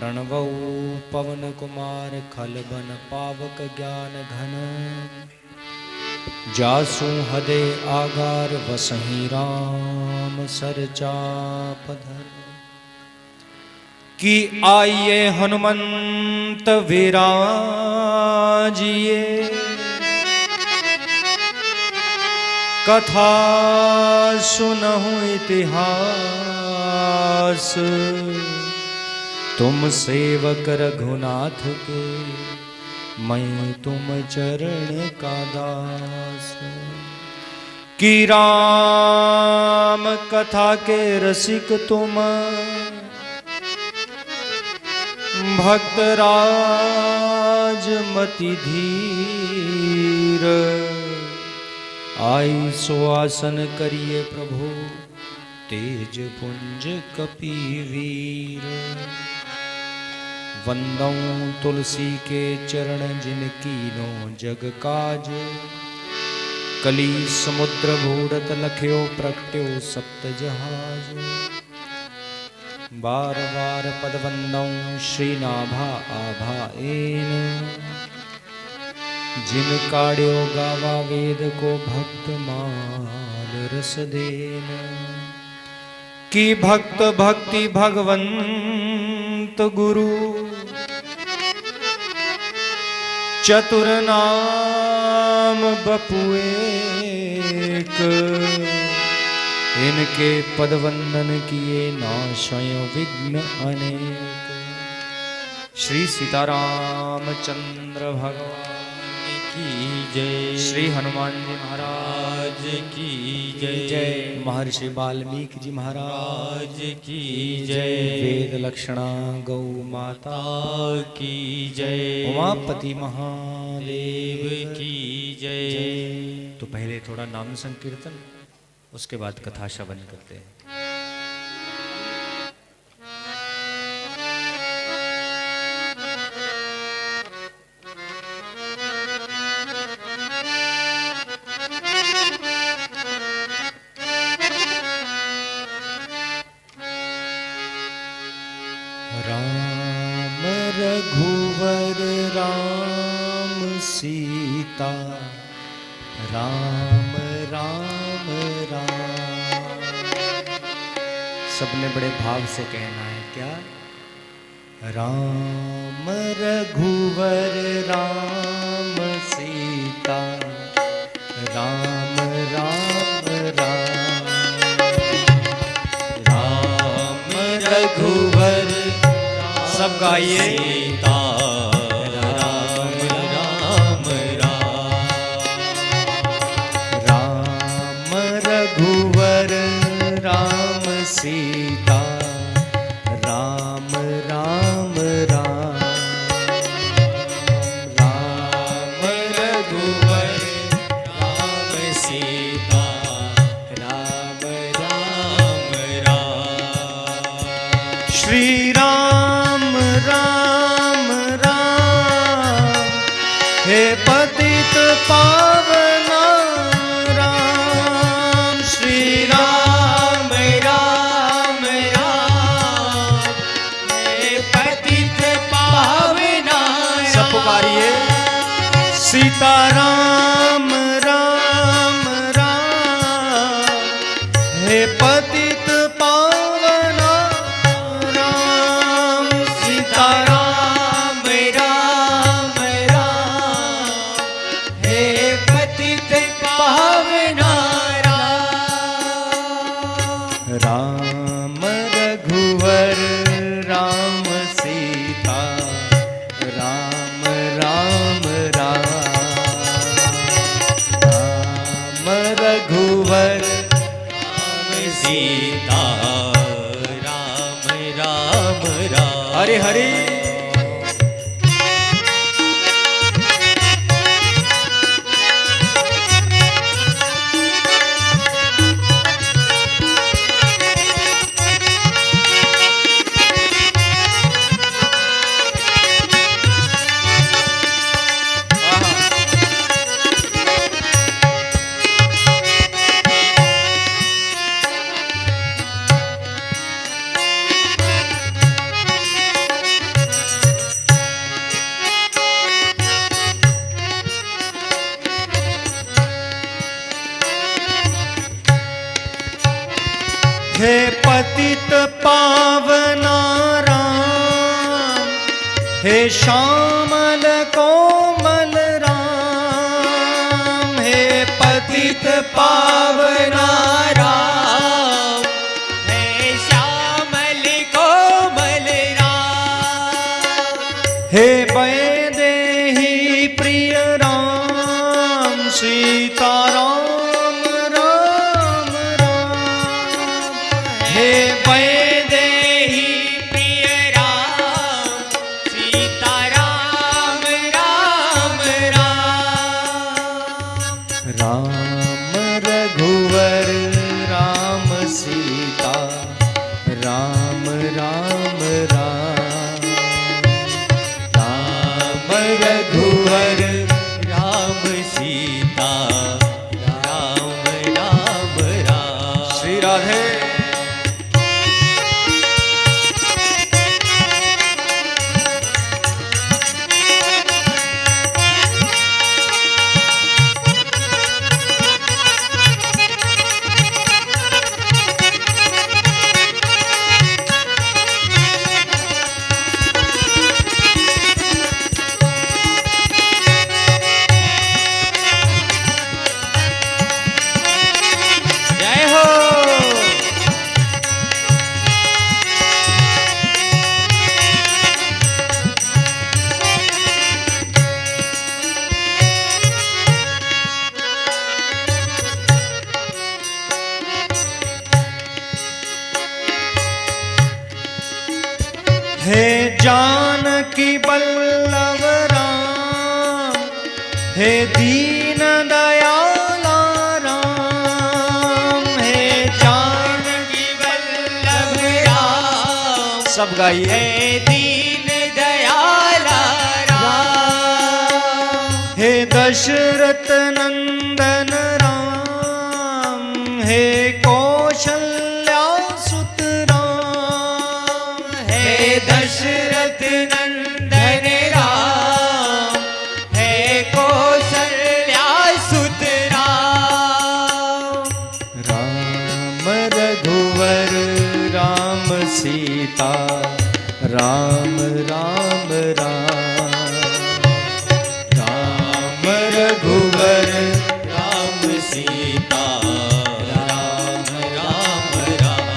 प्रणवौ पवन कुमार खलबन पावक ज्ञान घन जासु हदे आगार वसहि राम सरचापधर कि आइए हनुमंत विराजिए कथा सुनहु इतिहास तुम सेवक रघुनाथ के मैं तुम चरण का दास कि राम कथा के रसिक तुम भक्त राज मति धीर आई सो आसन करिए प्रभु तेज पुंज कपिवीर वंदौ तुलसी के चरण जिनकीनो जग काज कली समुद्र भूरत लख्यो प्रगट्यो सप्त जहाज बार बार पदवंदौ श्रीनाभा आभा एन जिन काढ़्यो गावा वेद को भक्त माल रस देन कि भक्त भक्ति भगवंत गुरु चतुर नाम बपुएक इनके पदवंदन किए नाशय विघ्न अनेक। श्री सीताराम चंद्र भगवान की जय। श्री हनुमान जी महाराज की जय। जय महर्षि वाल्मीकि जी महाराज की जय। वेद लक्षणा गौ माता की जय। उमापति महादेव की जय। तो पहले थोड़ा नाम संकीर्तन उसके बाद कथा श्रवण करते हैं। राम रघुवर राम सीता राम राम राम। सबने बड़े भाव से कहना है क्या? राम रघुवर राम सीता राम राम राम। राम रघुवर सब गाइए सीता राम राम राम। राम रघुवर राम सीता राम राम राम। राम रघुवर राम सीता राम राम राम। श्री राम राम राम हे पतित पावना राम। श्री राम राम राम हे पतित पावना। सब पुकारिए सीता राम राम राम हे पतित पावना राम। सीता राम राम राम हे पतित पावना राम। राम रघुवर राम सीता राम राम राम। राम रघुवर राम सीता राम राम राम। हरे हरे हे श्यामल कोमल राम, हे पतित पावना राम, हे श्यामल कोमल राम, हे वैदेही प्रिय राम, सीताराम राम राम, हे वैदेही प्रिय राम, सीताराम राम राम। राम रघुवर राम सीता राम राम राम, राम रघुवर राम सीता राम राम राम। श्री राधे। जय हो। हे जानकी बल्लभ राम, हे दीन दयाला राम, हे जानकी वल्लभ राम, सब गाइए। हे दीन दयाला राम, हे दशरथ नंदन राम, हे कौशल्या सुत राम, हे दशरथ नंदन राम, हे कौशल्या सुत राम। राम रघुवर राम सीता राम राम राम, राम रघुवर राम सीता राम राम राम।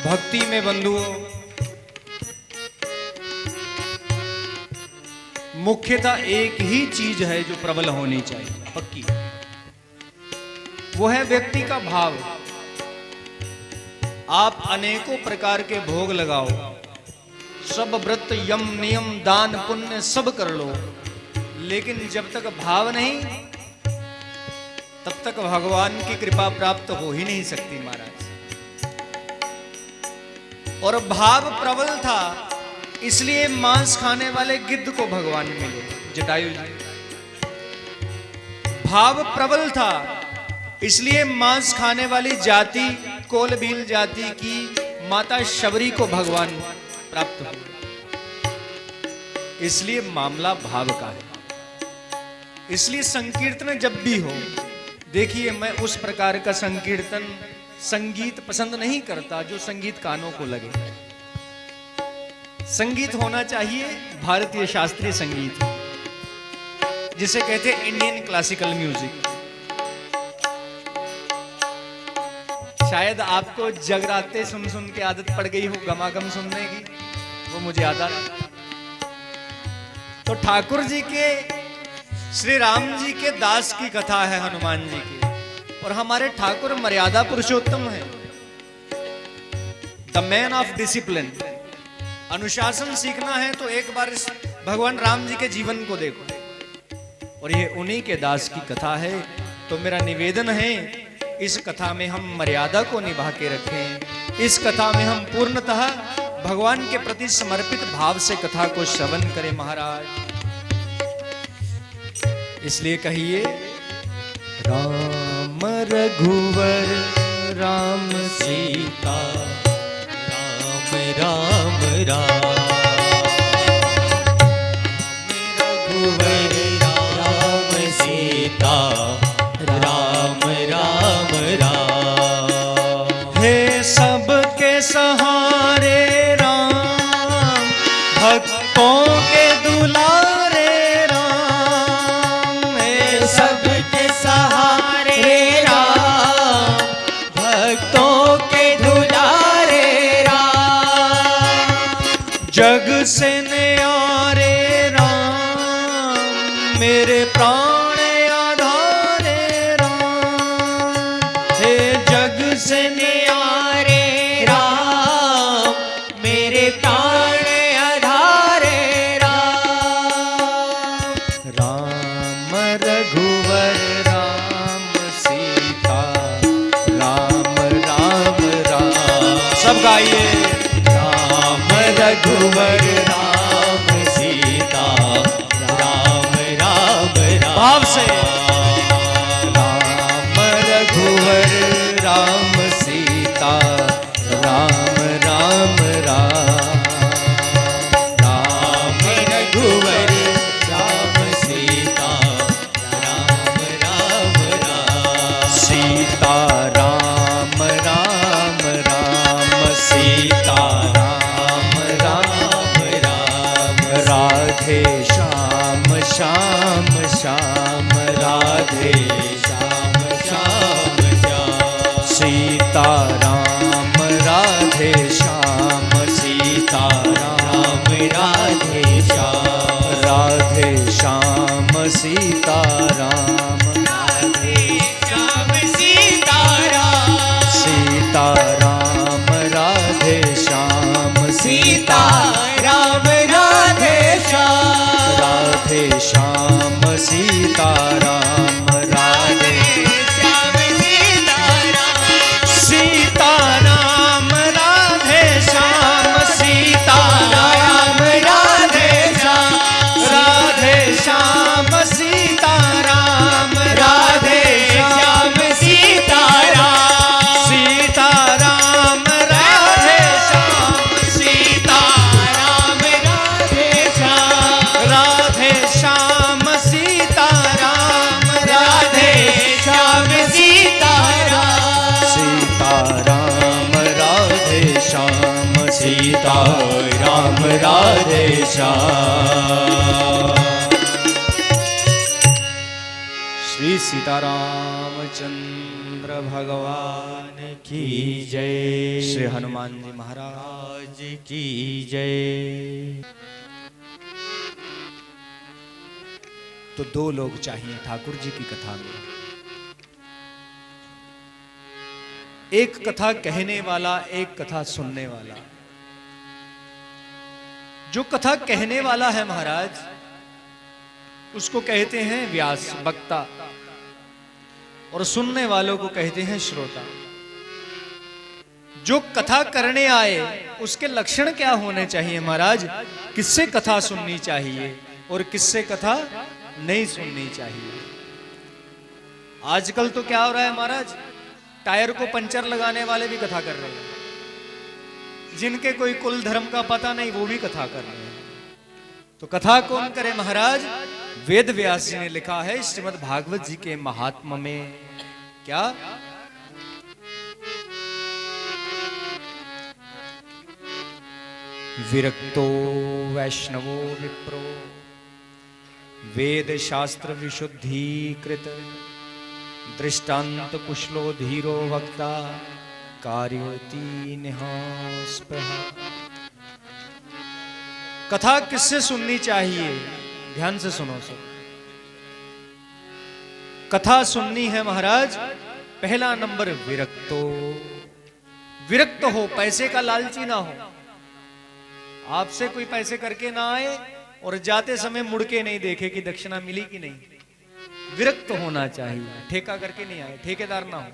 भक्ति में बंधुओं मुख्यतः एक ही चीज है जो प्रबल होनी चाहिए, पक्की। वो है व्यक्ति का भाव। आप अनेकों प्रकार के भोग लगाओ, सब व्रत यम नियम दान पुण्य सब कर लो, लेकिन जब तक भाव नहीं तब तक भगवान की कृपा प्राप्त हो ही नहीं सकती महाराज। और भाव प्रबल था इसलिए मांस खाने वाले गिद्ध को भगवान मिले, जटायु जी। भाव प्रबल था इसलिए मांस खाने वाली जाति कोलबील जाति की माता शबरी को भगवान प्राप्त हुए। इसलिए मामला भाव का है। इसलिए संकीर्तन जब भी हो, देखिए मैं उस प्रकार का संकीर्तन संगीत पसंद नहीं करता जो संगीत कानों को लगे। संगीत होना चाहिए भारतीय शास्त्रीय संगीत, जिसे कहते हैं इंडियन क्लासिकल म्यूजिक। शायद आपको जगराते सुन सुन के आदत पड़ गई हो गमागम सुनने की, वो मुझे याद आ रहा। तो ठाकुर जी के श्री राम जी के दास की कथा है हनुमान जी की, और हमारे ठाकुर मर्यादा पुरुषोत्तम है, द मैन ऑफ डिसिप्लिन। अनुशासन सीखना है तो एक बार इस भगवान राम जी के जीवन को देखो, और ये उन्हीं के दास की कथा है तो मेरा निवेदन है इस कथा में हम मर्यादा को निभा के रखें। इस कथा में हम पूर्णतः भगवान के प्रति समर्पित भाव से कथा को श्रवण करें महाराज। इसलिए कहिए राम रघुवर राम सीता राम राम राम रघुवर राम सीता राम राम राम। हे सबके सहारे राम, भक्तों के दुलारे राम। हे सबके सहारे राम, भक्तों के दुलारे राम। जग से न्यारे राम, मेरे प्राण आधारे राम। हे जग से न्यारे राम, मेरे प्राण आधारे राम। राम रघुवर राम सीता राम राम राम। सब गाइए राम रघुवर राम सीता राम राम राम। भाव से राम रघुवर राम सीता राम राम राम। राम रघुवर राम सीता राम राम राम। सीता राम राम राम सीता राम राम राम राधे श्याम श्याम श्याम राधे श्याम श्याम श्याम। सीता राम राधे श्याम सीता राम राधे श्याम राधे श्याम सीता राम राधे श्याम सीता राम। सीता राम राधे श्याम सीता राम राधे श्याम। राधे श्याम सीता राम राधे श्याम सीता राम। सीता राम राधे श्याम सीता राम राधे श्याम। राधे श्याम सीता राम राधे श्याम सीता राम। सीता राम राधे श्याम सीता राम राधे श्याम। राधे श्याम सीता राम राधे श्याम सीता राम। सीता राम राधे श्याम सीता राम राधे श्याम। श्री सीतारामचंद्र भगवान की जय। श्री हनुमान जी महाराज की जय। तो दो लोग चाहिए ठाकुर जी की कथा में, एक कथा कहने वाला, एक कथा सुनने वाला। जो कथा कहने वाला है महाराज, उसको कहते हैं व्यास वक्ता, और सुनने वालों को कहते हैं श्रोता। जो कथा करने आए उसके लक्षण क्या होने चाहिए महाराज? किससे कथा सुननी चाहिए और किससे कथा नहीं सुननी चाहिए? आजकल तो क्या हो रहा है महाराज, टायर को पंचर लगाने वाले भी कथा कर रहे हैं, जिनके कोई कुल धर्म का पता नहीं वो भी कथा कर रहे हैं। तो कथा कौन करे महाराज? वेद व्यास जी ने लिखा है श्रीमद् भागवत जी के महात्म्य में, क्या विरक्तो वैष्णवो विप्रो वेद शास्त्र विशुद्धीकृत दृष्टांत कुशलो धीरो वक्ता कार्यति निहास्पृहा। कथा किससे सुननी चाहिए? ध्यान से सुनो सब। कथा सुननी है महाराज, पहला नंबर विरक्तो। विरक्त हो, पैसे का लालची ना हो। आपसे कोई पैसे करके ना आए और जाते समय मुड़ के नहीं देखे कि दक्षिणा मिली कि नहीं। विरक्त होना चाहिए, ठेका करके नहीं आए, ठेकेदार ना हो,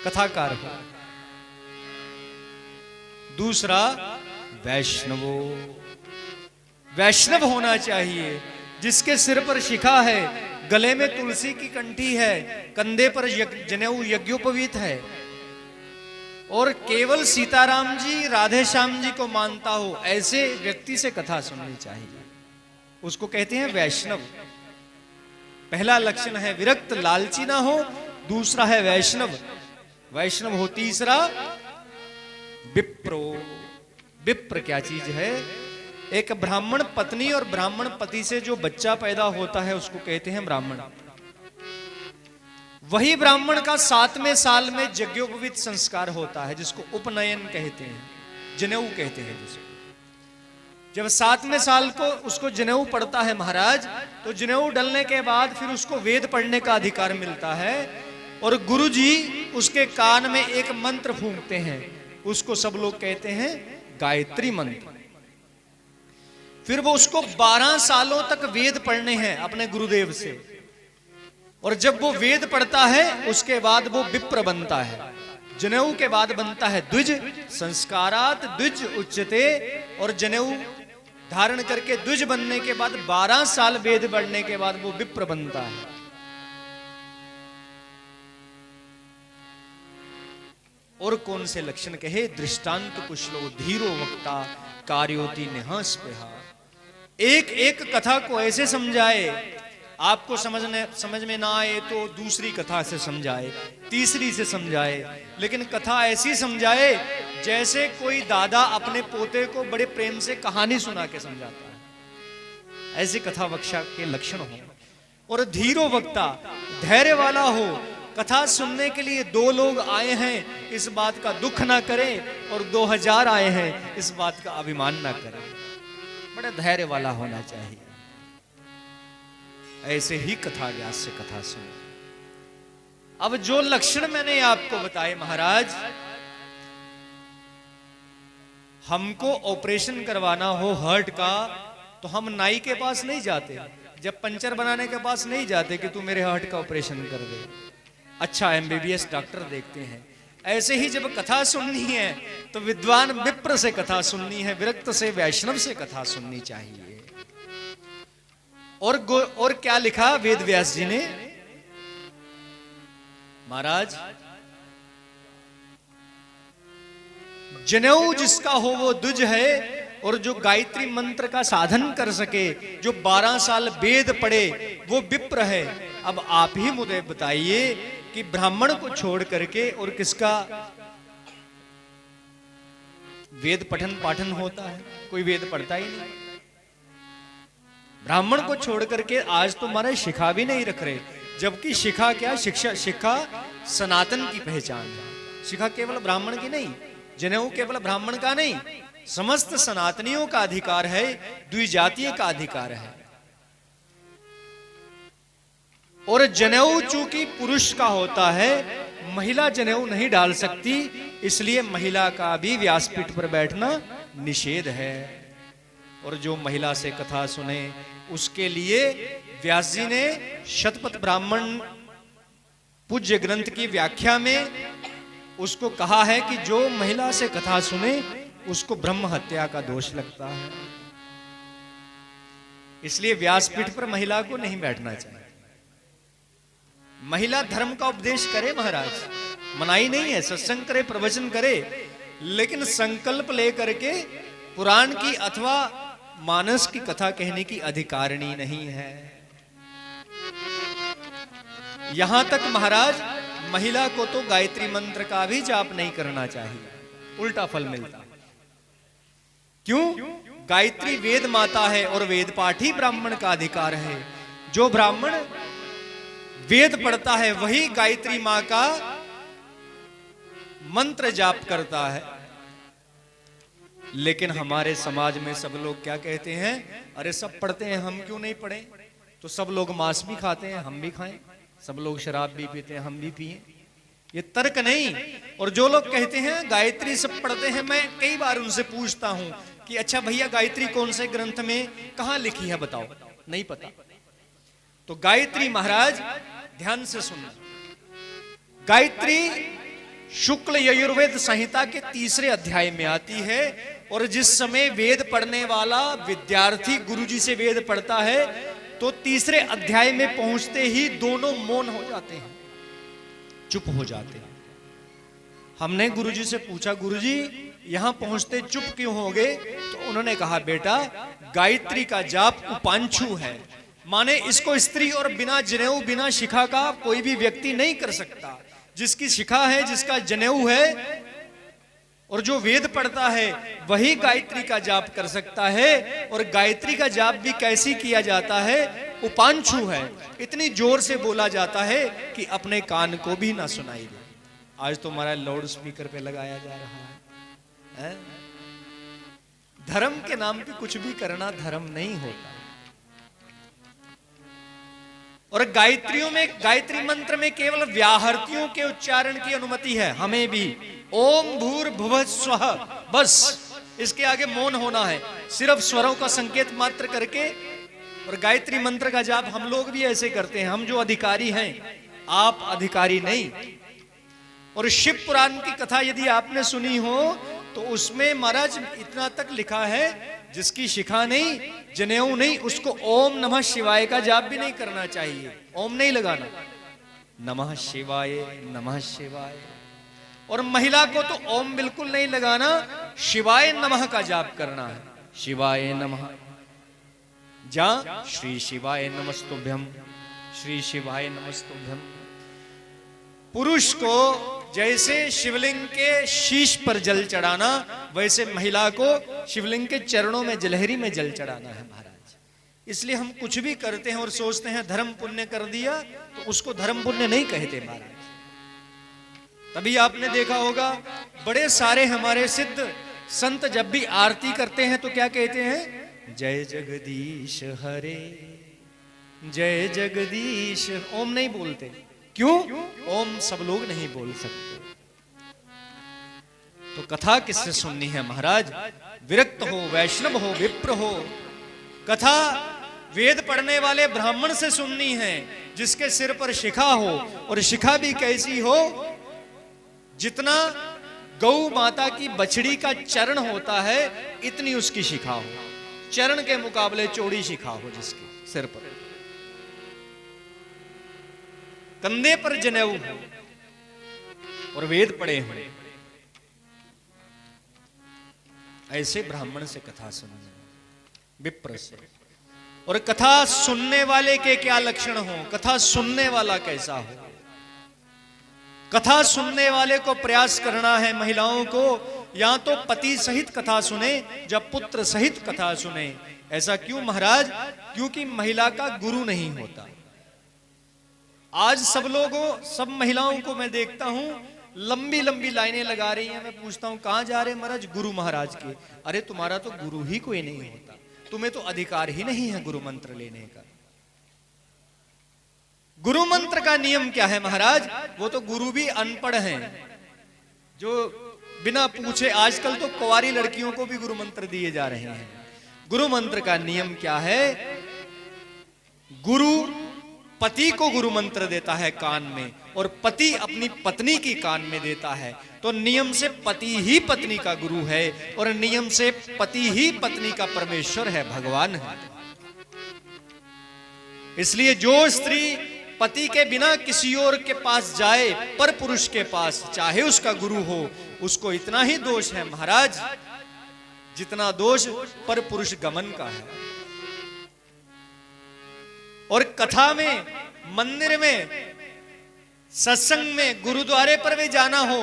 कथाकार हो। दूसरा वैष्णवो, वैष्णव होना चाहिए जिसके सिर पर शिखा है, गले में तुलसी की कंठी है, कंधे पर जनेऊ यज्ञोपवीत है और केवल सीताराम जी राधे श्याम जी को मानता हो, ऐसे व्यक्ति से कथा सुननी चाहिए। उसको कहते हैं वैष्णव। पहला लक्षण है विरक्त, लालची ना हो। दूसरा है वैष्णव, वैष्णव हो। तीसरा विप्रो। विप्र क्या चीज है? एक ब्राह्मण पत्नी और ब्राह्मण पति से जो बच्चा पैदा होता है उसको कहते हैं ब्राह्मण। वही ब्राह्मण का 7वें साल में यज्ञोपवीत संस्कार होता है जिसको उपनयन कहते हैं, जनेऊ कहते हैं जिसको। जब 7वें साल को उसको जनेऊ पड़ता है महाराज, तो जनेऊ डलने के बाद फिर उसको वेद पढ़ने का अधिकार मिलता है और गुरुजी उसके कान में एक मंत्र फूंकते हैं, उसको सब लोग कहते हैं गायत्री मंत्र। फिर वो उसको 12 सालों तक वेद पढ़ने हैं अपने गुरुदेव से, और जब वो वेद पढ़ता है उसके बाद वो विप्र बनता है। जनेऊ के बाद बनता है द्विज, संस्कारात द्विज उच्चते, और जनेऊ धारण करके द्विज बनने के बाद 12 साल वेद पढ़ने के बाद वो विप्र बनता है। और कौन से लक्षण कहे? दृष्टांत कुशलो धीरो वक्ता कार्योति निहास्पृहा। एक एक कथा को ऐसे समझाए, आपको समझ में ना आए तो दूसरी कथा से समझाए, तीसरी से समझाए, लेकिन कथा ऐसी समझाए जैसे कोई दादा अपने पोते को बड़े प्रेम से कहानी सुना के समझाता है। ऐसी कथा वक्ता के लक्षण हो। और धीरो वक्ता, धैर्य वाला हो। कथा सुनने के लिए 2 लोग आए हैं इस बात का दुख ना करें, और 2000 आए हैं इस बात का अभिमान ना करें। बड़ा धैर्य वाला होना चाहिए। ऐसे ही कथा व्यास से कथा सुनो। अब जो लक्षण मैंने आपको बताए महाराज, हमको ऑपरेशन करवाना हो हार्ट का तो हम नाई के पास नहीं जाते, जब पंचर बनाने के पास नहीं जाते कि तू मेरे हार्ट का ऑपरेशन कर दे। अच्छा एमबीबीएस डॉक्टर देखते हैं। ऐसे ही जब कथा सुननी है तो विद्वान विप्र से कथा सुननी है, विरक्त से वैष्णव से कथा सुननी चाहिए। और क्या लिखा वेद व्यास जी ने? महाराज जनेऊ जिसका हो वो द्विज है, और जो गायत्री मंत्र का साधन कर सके, जो 12 साल वेद पढ़े, वो विप्र है। अब आप ही मुझे बताइए कि ब्राह्मण को छोड़ करके और किसका वेद पठन पाठन होता है? कोई वेद पढ़ता ही नहीं। ब्राह्मण को छोड़ करके आज तो हमारे शिखा भी नहीं रख रहे, जबकि शिखा क्या? शिखा सनातन की पहचान है। शिखा केवल ब्राह्मण की नहीं, जनेऊ केवल ब्राह्मण का नहीं, समस्त सनातनियों का अधिकार है, द्विजातीय का अधिकार है। और जनेऊ चूंकि पुरुष का होता है, महिला जनेऊ नहीं डाल सकती, इसलिए महिला का भी व्यासपीठ पर बैठना निषेध है। और जो महिला से कथा सुने उसके लिए व्यास जी ने शतपथ ब्राह्मण पूज्य ग्रंथ की व्याख्या में उसको कहा है कि जो महिला से कथा सुने उसको ब्रह्म हत्या का दोष लगता है। इसलिए व्यासपीठ पर महिला को नहीं बैठना चाहिए। महिला धर्म का उपदेश करे महाराज, मनाही नहीं है, सत्संग करे, प्रवचन करे, लेकिन संकल्प लेकर के पुराण की अथवा मानस की कथा कहने की अधिकारिणी नहीं है। यहां तक महाराज महिला को तो गायत्री मंत्र का भी जाप नहीं करना चाहिए, उल्टा फल मिलता। क्यों? गायत्री वेद माता है और वेद पाठी ब्राह्मण का अधिकार है। जो ब्राह्मण वेद पढ़ता है वही गायत्री मां का मंत्र जाप करता है। लेकिन हमारे समाज में सब लोग क्या कहते हैं? अरे सब पढ़ते हैं, हम क्यों नहीं पढ़ें? तो सब लोग मांस भी खाते हैं, हम भी खाएं। सब लोग शराब भी पीते हैं, हम भी पिए। ये तर्क नहीं। और जो लोग कहते हैं गायत्री सब पढ़ते हैं, मैं कई बार उनसे पूछता हूं कि अच्छा भैया गायत्री कौन से ग्रंथ में कहां लिखी है बताओ, नहीं पता। तो गायत्री महाराज ध्यान से सुनना, गायत्री शुक्ल यजुर्वेद संहिता के 3 अध्याय में आती है। और जिस समय वेद पढ़ने वाला विद्यार्थी गुरुजी से वेद पढ़ता है तो 3 अध्याय में पहुंचते ही दोनों मौन हो जाते हैं, चुप हो जाते हैं। हमने गुरुजी से पूछा, गुरुजी यहां पहुंचते चुप क्यों हो गए? तो उन्होंने कहा, बेटा गायत्री का जाप उपांशु है, माने इसको स्त्री और बिना जनेऊ बिना शिखा का कोई भी व्यक्ति नहीं कर सकता। जिसकी शिखा है, जिसका जनेऊ है और जो वेद पढ़ता है वही गायत्री का जाप कर सकता है। और गायत्री का जाप भी कैसी किया जाता है? उपांशु है, इतनी जोर से बोला जाता है कि अपने कान को भी ना सुनाई दे। आज तो हमारा लाउड स्पीकर पे लगाया जा रहा है। धर्म के नाम पे कुछ भी करना धर्म नहीं होता। और गायत्रियों में, गायत्री मंत्र में केवल व्याहृतियों के उच्चारण की अनुमति है। हमें भी ओम भूर्भुवः स्वः, बस इसके आगे मौन होना है, सिर्फ स्वरों का संकेत मात्र करके। और गायत्री मंत्र का जाप हम लोग भी ऐसे करते हैं, हम जो अधिकारी हैं, आप अधिकारी नहीं। और शिव पुराण की कथा यदि आपने सुनी हो तो उसमें महाराज इतना तक लिखा है, जिसकी शिखा नहीं, जनेऊ नहीं, उसको ओम नमः शिवाय का जाप भी नहीं करना चाहिए। ओम नहीं लगाना, नमः शिवाय नमः शिवाय। और महिला को तो ओम बिल्कुल नहीं लगाना, शिवाय नमः का जाप करना है। शिवाय नमः, जा श्री शिवाय नमस्तुभ्यम, श्री शिवाय नमस्तुभ्यम। पुरुष को जैसे शिवलिंग के शीश पर जल चढ़ाना, वैसे महिला को शिवलिंग के चरणों में जलहरी में जल चढ़ाना है महाराज। इसलिए हम कुछ भी करते हैं और सोचते हैं धर्म पुण्य कर दिया, तो उसको धर्म पुण्य नहीं कहते महाराज। तभी आपने देखा होगा बड़े सारे हमारे सिद्ध संत जब भी आरती करते हैं तो क्या कहते हैं? जय जगदीश हरे, जय जगदीश। ओम नहीं बोलते, क्यों? ओम सब लोग नहीं बोल सकते। तो कथा किससे सुननी है महाराज? विरक्त हो, वैष्णव हो, विप्र हो, कथा वेद पढ़ने वाले ब्राह्मण से सुननी है, जिसके सिर पर शिखा हो। और शिखा भी कैसी हो? जितना गौ माता की बछड़ी का चरण होता है इतनी उसकी शिखा हो, चरण के मुकाबले चौड़ी शिखा हो जिसके सिर पर, कंधे पर जनेऊ हो और वेद पढ़े हो। ऐसे ब्राह्मण से कथा सुननी, विप्र से। और कथा सुनने वाले के क्या लक्षण हो? कथा सुनने वाला कैसा हो? कथा सुनने वाले को प्रयास करना है महिलाओं को, या तो पति सहित कथा सुने या पुत्र सहित कथा सुने। ऐसा क्यों महाराज? क्योंकि महिला का गुरु नहीं होता। आज सब लोगों, सब महिलाओं को मैं देखता हूं लंबी लंबी लाइनें लगा रही हैं। मैं पूछता हूं कहां जा रहे हैं महाराज? गुरु महाराज के। अरे तुम्हारा तो गुरु ही कोई नहीं होता, तुम्हें तो अधिकार ही नहीं है गुरु मंत्र लेने का। गुरु मंत्र का नियम क्या है महाराज? वो तो गुरु भी अनपढ़ हैं, जो बिना पूछे, आजकल तो कुंवारी लड़कियों को भी गुरु मंत्र दिए जा रहे हैं। गुरु मंत्र का नियम क्या है? गुरु पति को गुरु मंत्र देता है कान में, और पति अपनी पत्नी की कान में देता है। तो नियम से पति ही पत्नी का गुरु है, और नियम से पति ही पत्नी का परमेश्वर है, भगवान है। इसलिए जो स्त्री पति के बिना किसी और के पास जाए, पर पुरुष के पास, चाहे उसका गुरु हो, उसको इतना ही दोष है महाराज जितना दोष पर पुरुष गमन का है। और कथा में, मंदिर में, सत्संग में, गुरुद्वारे पर भी जाना हो,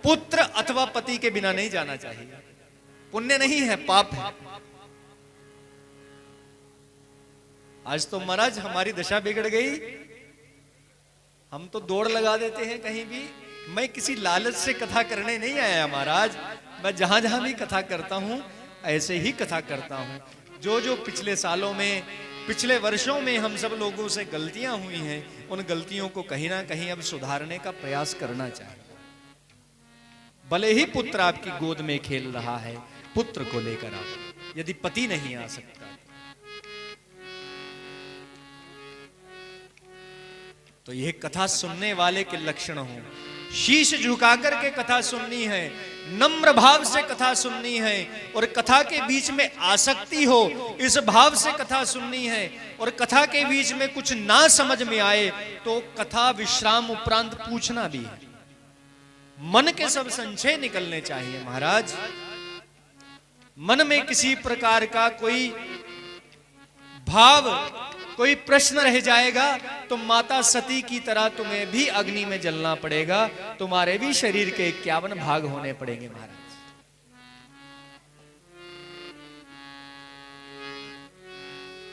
पुत्र अथवा पति के बिना नहीं जाना चाहिए। पुण्य नहीं है, पाप है। आज तो महाराज हमारी दशा बिगड़ गई, हम तो दौड़ लगा देते हैं कहीं भी। मैं किसी लालच से कथा करने नहीं आया महाराज, मैं जहां जहां भी कथा करता हूं ऐसे ही कथा करता हूं। जो जो पिछले सालों में, पिछले वर्षों में हम सब लोगों से गलतियां हुई हैं, उन गलतियों को कहीं ना कहीं अब सुधारने का प्रयास करना चाहिए। भले ही पुत्र आपकी गोद में खेल रहा है, पुत्र को लेकर आओ, यदि पति नहीं आ सकता। तो यह कथा सुनने वाले के लक्षण हो। शीश झुकाकर के कथा सुननी है, नम्र भाव से कथा सुननी है, और कथा के बीच में आसक्ति हो इस भाव से कथा सुननी है, और कथा के बीच में कुछ ना समझ में आए तो कथा विश्राम उपरांत पूछना भी है। मन के सब संशय निकलने चाहिए महाराज। मन में किसी प्रकार का कोई भाव, कोई प्रश्न रह जाएगा तो माता सती की तरह तुम्हें भी अग्नि में जलना पड़ेगा, तुम्हारे भी शरीर के 51 भाग होने पड़ेंगे महाराज।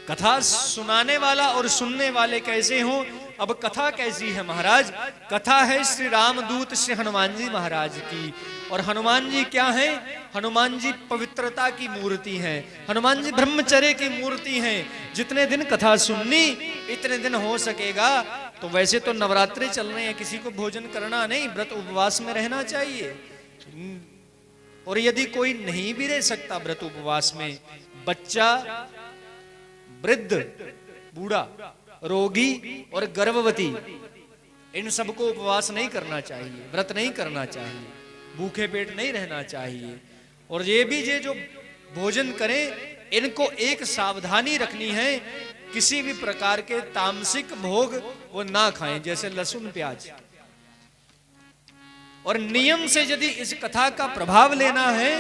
कथा सुनाने वाला और सुनने वाले कैसे हों? अब कथा कैसी है महाराज? कथा है श्री रामदूत श्री हनुमान जी महाराज की। और हनुमान जी क्या हैं? हनुमान जी पवित्रता की मूर्ति हैं, हनुमान जी ब्रह्मचर्य की मूर्ति हैं। जितने दिन कथा सुननी इतने दिन हो सकेगा। तो वैसे तो नवरात्रि चल रहे हैं, किसी को भोजन करना नहीं, व्रत उपवास में रहना चाहिए। और यदि कोई नहीं भी रह सकता व्रत उपवास में, बच्चा, वृद्ध, बूढ़ा, रोगी और गर्भवती, इन सबको उपवास नहीं करना चाहिए, व्रत नहीं करना चाहिए, भूखे पेट नहीं रहना चाहिए। और ये भी जो भोजन करें इनको एक सावधानी रखनी है, किसी भी प्रकार के तामसिक भोग वो ना खाएं, जैसे लहसुन प्याज। और नियम से यदि इस कथा का प्रभाव लेना है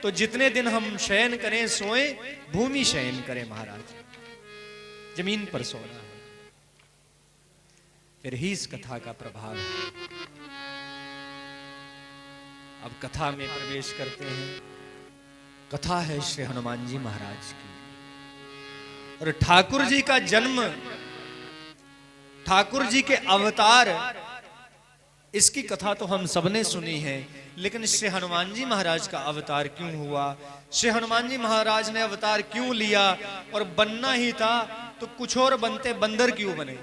तो जितने दिन हम शयन करें सोएं, भूमि शयन करें महाराज, जमीन पर सोना है, फिर ही इस कथा का प्रभाव है। अब कथा में प्रवेश करते हैं। कथा है श्री हनुमान जी महाराज की, और ठाकुर जी का जन्म, ठाकुर जी के अवतार, इसकी कथा तो हम सबने सुनी है। लेकिन श्री हनुमान जी महाराज का अवतार क्यों हुआ, श्री हनुमान जी महाराज ने अवतार क्यों लिया, और बनना ही था तो कुछ और बनते बंदर क्यों बने,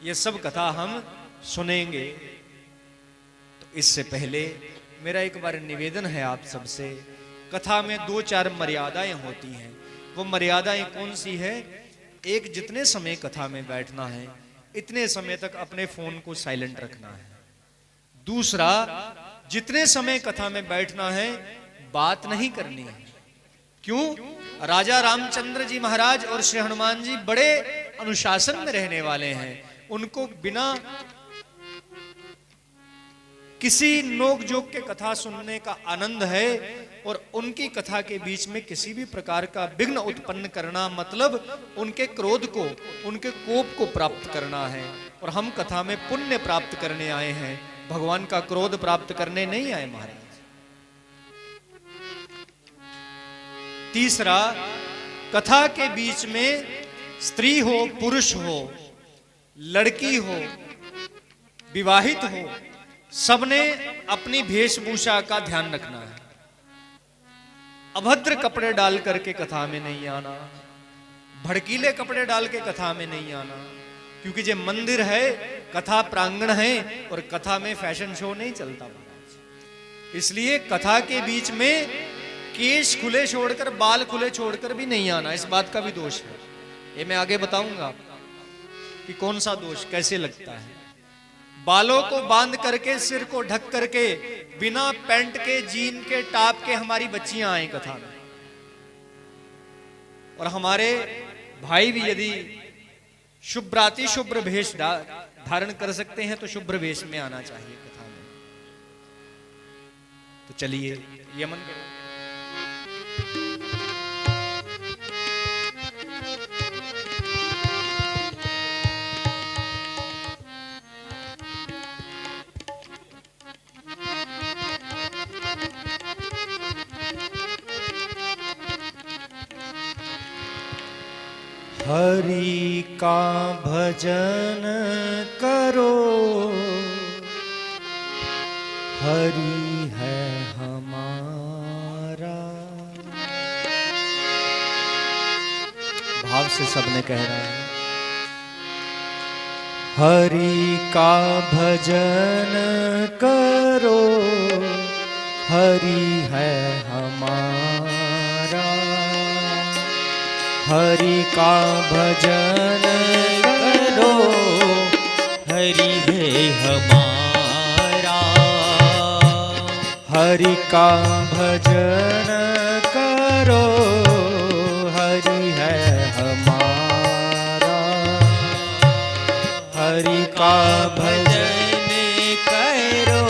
ये सब कथा हम सुनेंगे। तो इससे पहले मेरा एक बार निवेदन है आप सबसे, कथा में 2-4 मर्यादाएं होती हैं। वो मर्यादाएं कौन सी है? एक, जितने समय कथा में बैठना है इतने समय तक अपने फोन को साइलेंट रखना है। दूसरा, जितने समय कथा में बैठना है बात नहीं करनी है। क्यों? राजा रामचंद्र जी महाराज और श्री हनुमान जी बड़े अनुशासन में रहने वाले हैं। उनको बिना किसी नोक जोक के कथा सुनने का आनंद है, और उनकी कथा के बीच में किसी भी प्रकार का विघ्न उत्पन्न करना मतलब उनके क्रोध को, उनके कोप को प्राप्त करना है। और हम कथा में पुण्य प्राप्त करने आए हैं, भगवान का क्रोध प्राप्त करने नहीं आए महाराज। तीसरा, कथा के बीच में स्त्री हो, पुरुष हो, लड़की हो, विवाहित हो, सबने अपनी वेशभूषा का ध्यान रखना है। अभद्र कपड़े डाल करके कथा में नहीं आना, भड़कीले कपड़े डाल के कथा में नहीं आना, क्योंकि ये मंदिर है, कथा प्रांगण है, और कथा में फैशन शो नहीं चलता महाराज। इसलिए कथा के बीच में केश खुले छोड़कर, बाल खुले छोड़कर भी नहीं आना, इस बात का भी दोष है। ये मैं आगे बताऊंगा कि कौन सा दोष कैसे लगता है। बालों को बांध करके, सिर को ढक करके, बिना पैंट के, जीन के, टॉप के हमारी बच्चियां आए कथा में। और हमारे भाई भी यदि शुभ्राति शुभ्र वेश धारण कर सकते हैं तो शुभ्र वेश में आना चाहिए कथा में। तो चलिए यमन के हरि का भजन करो, हरि है हमारा। भाव से सबने कह रहा है, हरि का भजन करो, हरि है हमारा। हरि का भजन करो, हरि है हमारा। हरि का भजन करो, हरि है हमारा। हरि का भजन करो,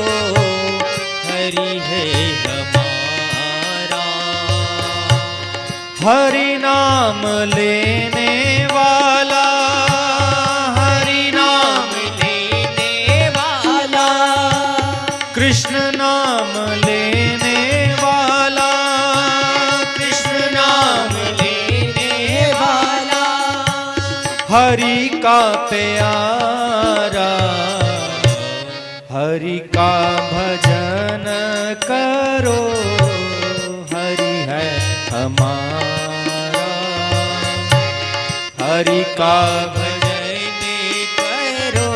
हरि है हमारा। हरि नाम लेने वाला, हरि नाम लेने वाला, कृष्ण नाम लेने वाला, कृष्ण नाम लेने वाला, हरि का प्यारा। हरि का भजन करो, हरि है हमारा। हरि का भजन करो,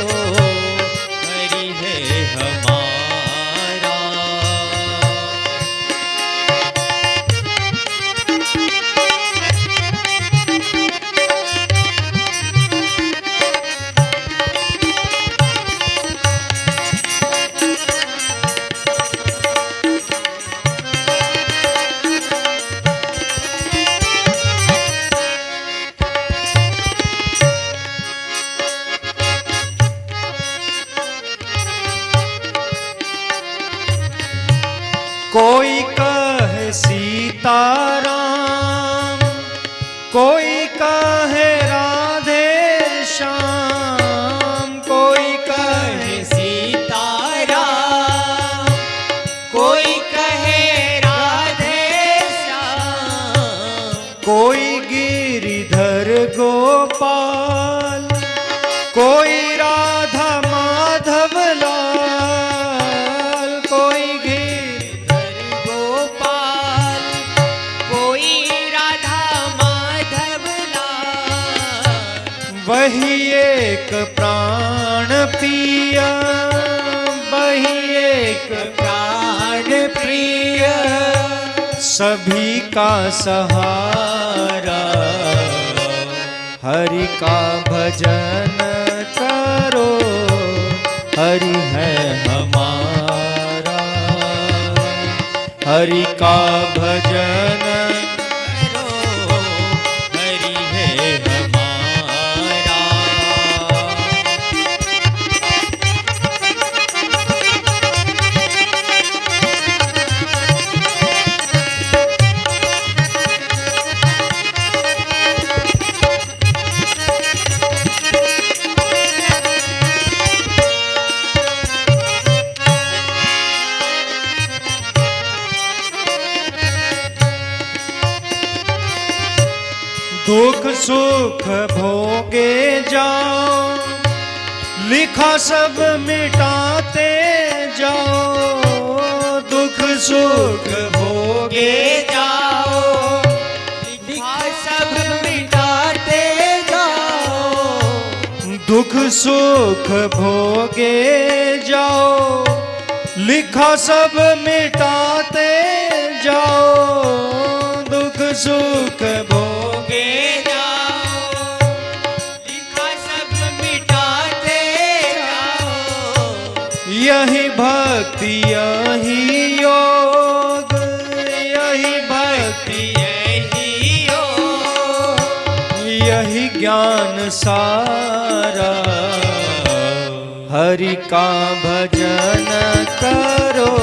हरि है हमारा। कोई कहे सीताराम, कोई कहे राधे श्याम, कोई कहे सीताराम, कोई कहे राधे श्याम, कोई गिरिधर गोपाल, कोई राधा माधव लाल, कोई गोपाल, कोई राधा माधव लाल, वही एक प्राण पिया, वही एक प्राण प्रिय, सभी का सहारा। हरि का भजन करो, हरि है हमारा। हरि का भजन करो, हरि है हमारा। दुख सुख भोगे जाओ, लिखा सब मिटाते जाओ। दुख सुख भोगे जाओ, लिखा सब मिटाते जाओ। दुख सुख भोगे जाओ, लिखा सब मिटाते जाओ। दुख सुख भोगे जाओ, लिखा सब मिटाते जाओ। यही भक्ति यही योग, यही भक्ति यही योग, यही ज्ञान सारा। हरि का भजन करो,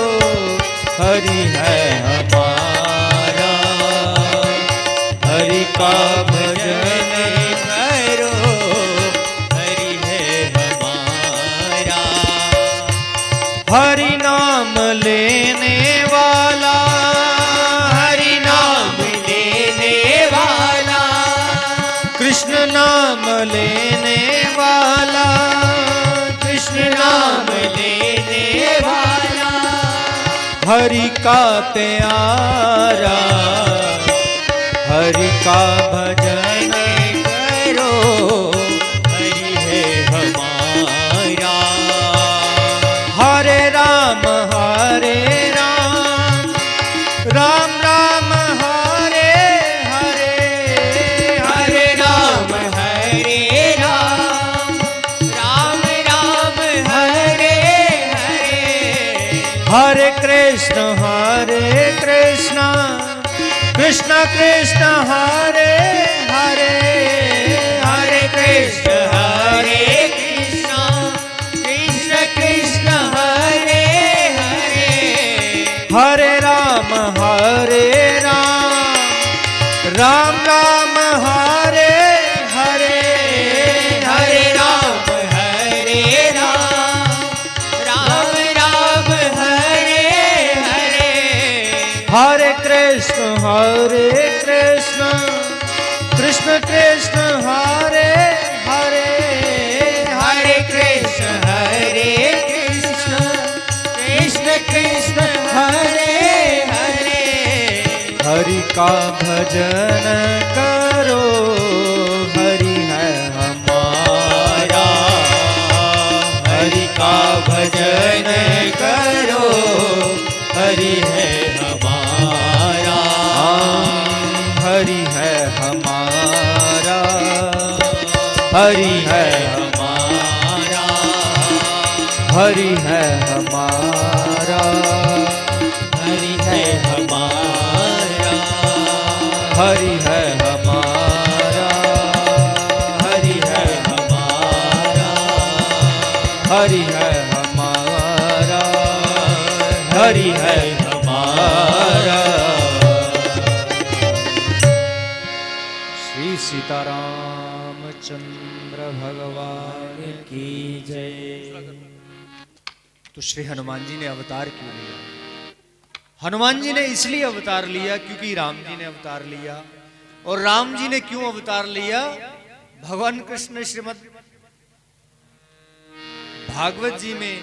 हरि है हमारा। हरि का भजन करो, हरि है हमारा। हरि नाम लेने वाला, हरि नाम लेने वाला, कृष्ण नाम लेने वाला, कृष्ण नाम लेने वाला, हरि का प्यारा। हरि का भजन करो, हरि है हमारा। हरे राम हरे राम, राम राम हरे हरे, हरे राम हरे राम, राम राम हरे कृष्ण कृष्ण कृष्ण हरे हरे, हरे कृष्ण कृष्ण कृष्ण हरे हरे, हरे राम राम राम हरे हरे, हरे राम राम राम हरे हरे, हरे कृष्ण कृष्ण कृष्ण हरे हरे, हरे कृष्ण कृष्ण कृष्ण हरे हरे, हरि का भजन करो हरि है हमारा, हरि का भजन करो हरि है हमारा, हरि है हमारा, हरि है हमारा, हरि है हमारा, हरि है हमारा, हरि है हमारा, हरि है हमारा, हरि है हमारा, हरि है हमारा। श्री सीतारामचंद्र भगवान की जय। तो श्री हनुमान जी ने अवतार क्यों लिया? हनुमान जी ने इसलिए अवतार लिया क्योंकि राम जी ने अवतार लिया। और राम जी ने क्यों अवतार लिया? भगवान कृष्ण श्रीमद् भागवत जी में,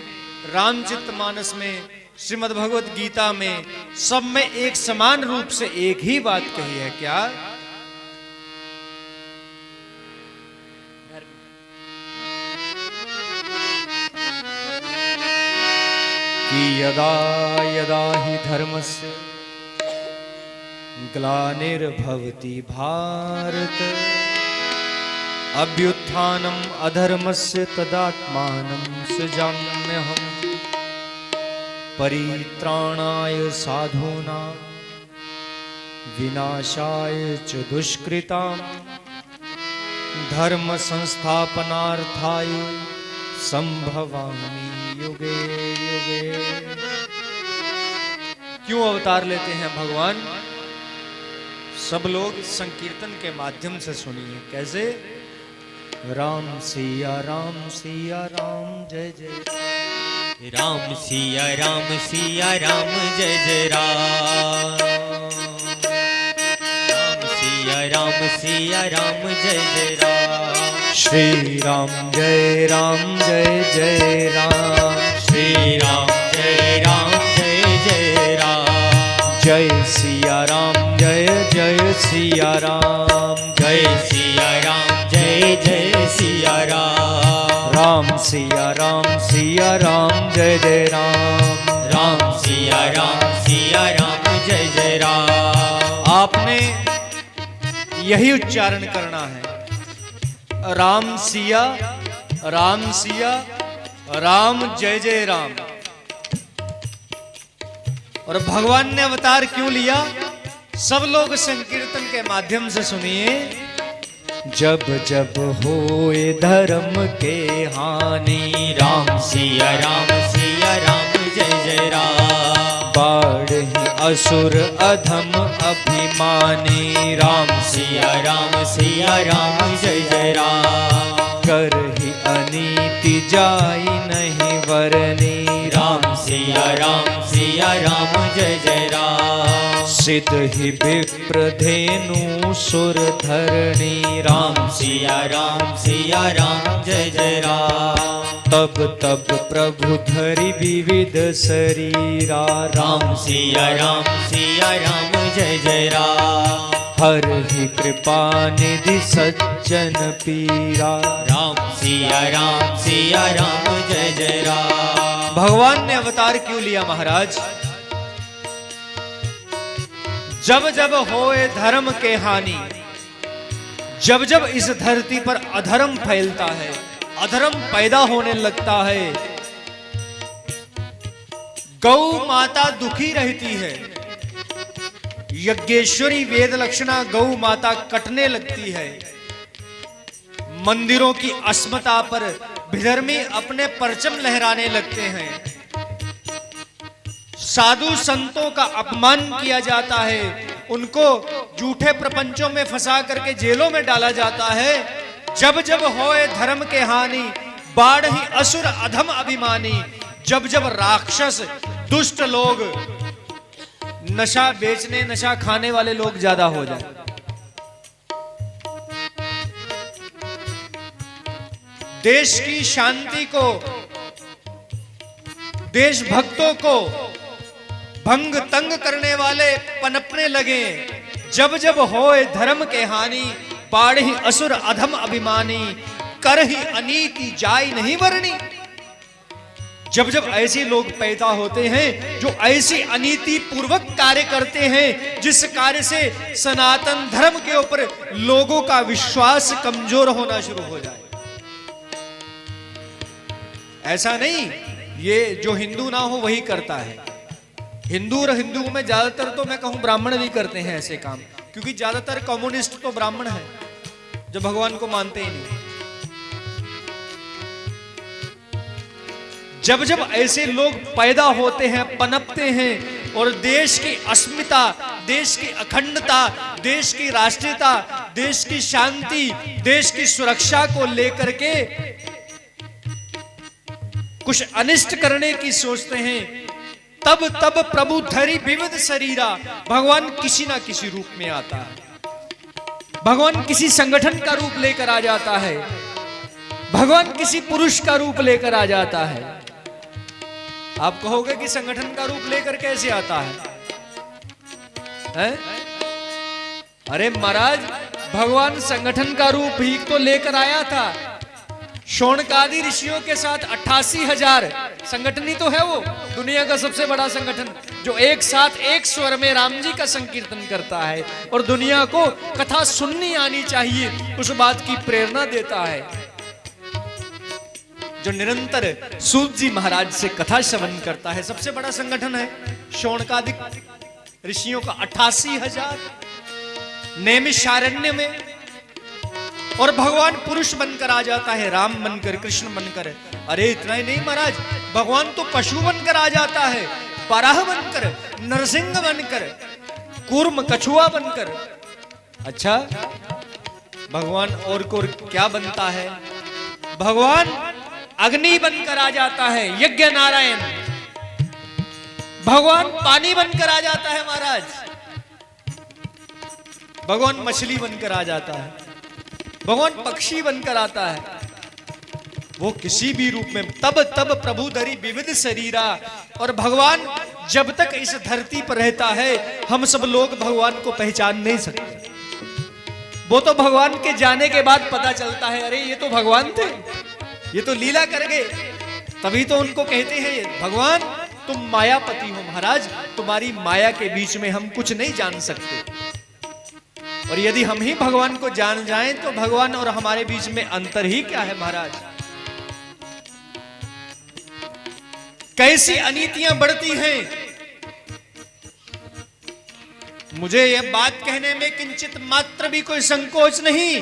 रामचरितमानस में, श्रीमद् भगवत गीता में, सब में एक समान रूप से एक ही बात कही है। क्या? कि यदा यदा हि धर्मस्य ग्लानिर्भवति भारत, अभ्युत्थानम् अधर्मस्य तदात्मानं सृजाम्यहम्, परित्राणाय साधूनां विनाशाय च दुष्कृतां, धर्म संस्थापनार्थाय संभवामि युगे युगे। क्यों अवतार लेते हैं भगवान? सब लोग संकीर्तन के माध्यम से सुनिए। कैसे? राम सिया राम जय जय राम सिया राम जय जय राम, राम सिया राम जय जय राम, श्री राम जय राम श्री राम जय जय राम, जय सिया राम जय सिया राम, जय सिया राम जय सिया राम, राम सिया राम जय जय राम, राम सिया राम जय जय राम। आपने यही उच्चारण करना है। राम सिया राम जय जय राम। और भगवान ने अवतार क्यों लिया? सब लोग संकीर्तन के माध्यम से सुनिए। जब जब होए धर्म के हानि, राम सिया राम जय जय राम, बाढ़हि असुर अधम अभिमानी, राम सिया राम जय जय राम, करहि अनीति जाई नहीं वरनी, राम सिया राम जय जय राम, सिद्ध ही विप्रधेनु सुर धरणी, राम सिया राम जय जय राम, तब तब प्रभु धरि विविध शरीरा, राम सिया राम जय जय राम, हर ही कृपा निधि सज्जन पीरा, राम सिया राम जय जय राम। भगवान ने अवतार क्यों लिया महाराज? जब जब होए धर्म के हानि, जब जब इस धरती पर अधर्म फैलता है, अधर्म पैदा होने लगता है, गौ माता दुखी रहती है, यज्ञेश्वरी वेद लक्षणा गौ माता कटने लगती है। मंदिरों की अस्मता पर विधर्मी अपने परचम लहराने लगते हैं। साधु संतों का अपमान किया जाता है, उनको झूठे प्रपंचों में फंसा करके जेलों में डाला जाता है। जब जब होए धर्म के हानि, बाढ़ ही असुर अधम अभिमानी। जब जब राक्षस दुष्ट लोग, नशा बेचने नशा खाने वाले लोग ज्यादा हो जाए, देश की शांति को, देशभक्तों को भंग तंग करने वाले पनपने लगे। जब जब होए धर्म के हानि, बाढ़ ही असुर अधम अभिमानी। कर ही अनीति जाय नहीं वरनी। जब जब ऐसे लोग पैदा होते हैं जो ऐसी अनीति पूर्वक कार्य करते हैं, जिस कार्य से सनातन धर्म के ऊपर लोगों का विश्वास कमजोर होना शुरू हो जाए। ऐसा नहीं ये जो हिंदू ना हो वही करता है। हिंदू और हिंदुओं में ज्यादातर तो मैं कहूं ब्राह्मण भी करते हैं ऐसे काम, क्योंकि ज्यादातर कम्युनिस्ट तो ब्राह्मण है जो भगवान को मानते ही नहीं। जब जब ऐसे लोग पैदा होते हैं, पनपते हैं और देश की अस्मिता, देश की अखंडता, देश की राष्ट्रीयता, देश की शांति, देश की सुरक्षा को लेकर के कुछ अनिष्ट करने की सोचते हैं, तब तब प्रभु धरी विविध शरीरा। भगवान किसी ना किसी रूप में आता है। भगवान किसी संगठन का रूप लेकर आ जाता है। भगवान किसी पुरुष का रूप लेकर आ जाता है। आप कहोगे कि संगठन का रूप लेकर कैसे आता है? अरे महाराज, भगवान संगठन का रूप ही तो लेकर आया था। शौनकादि ऋषियों के साथ 88,000 संगठन ही तो है वो, दुनिया का सबसे बड़ा संगठन, जो एक साथ एक स्वर में राम जी का संकीर्तन करता है और दुनिया को कथा सुननी आनी चाहिए उस बात की प्रेरणा देता है। जो निरंतर सूत जी महाराज से कथा श्रवण करता है, सबसे बड़ा संगठन है शौनकादि ऋषियों का 88,000 नैमिषारण्य में। और भगवान पुरुष बनकर आ जाता है, राम बनकर, कृष्ण बनकर। अरे इतना ही नहीं महाराज, भगवान तो पशु बनकर आ जाता है, बराह बनकर, नरसिंह बनकर, कूर्म कछुआ बनकर। अच्छा, भगवान और को क्या बनता है? भगवान अग्नि बनकर आ जाता है, यज्ञ नारायण। भगवान पानी बनकर आ जाता है महाराज। भगवान मछली बनकर आ जाता है। भगवान पक्षी बनकर आता है। वो किसी भी रूप में, तब तब प्रभु धरी विविध शरीरा। और भगवान जब तक इस धरती पर रहता है, हम सब लोग भगवान को पहचान नहीं सकते। वो तो भगवान के जाने के बाद पता चलता है, अरे ये तो भगवान थे, ये तो लीला कर गए। तभी तो उनको कहते हैं भगवान तुम मायापति हो महाराज, तुम्हारी माया के बीच में हम कुछ नहीं जान सकते। और यदि हम ही भगवान को जान जाएं तो भगवान और हमारे बीच में अंतर ही क्या है महाराज? कैसी अनीतियां बढ़ती हैं। मुझे यह बात कहने में किंचित मात्र भी कोई संकोच नहीं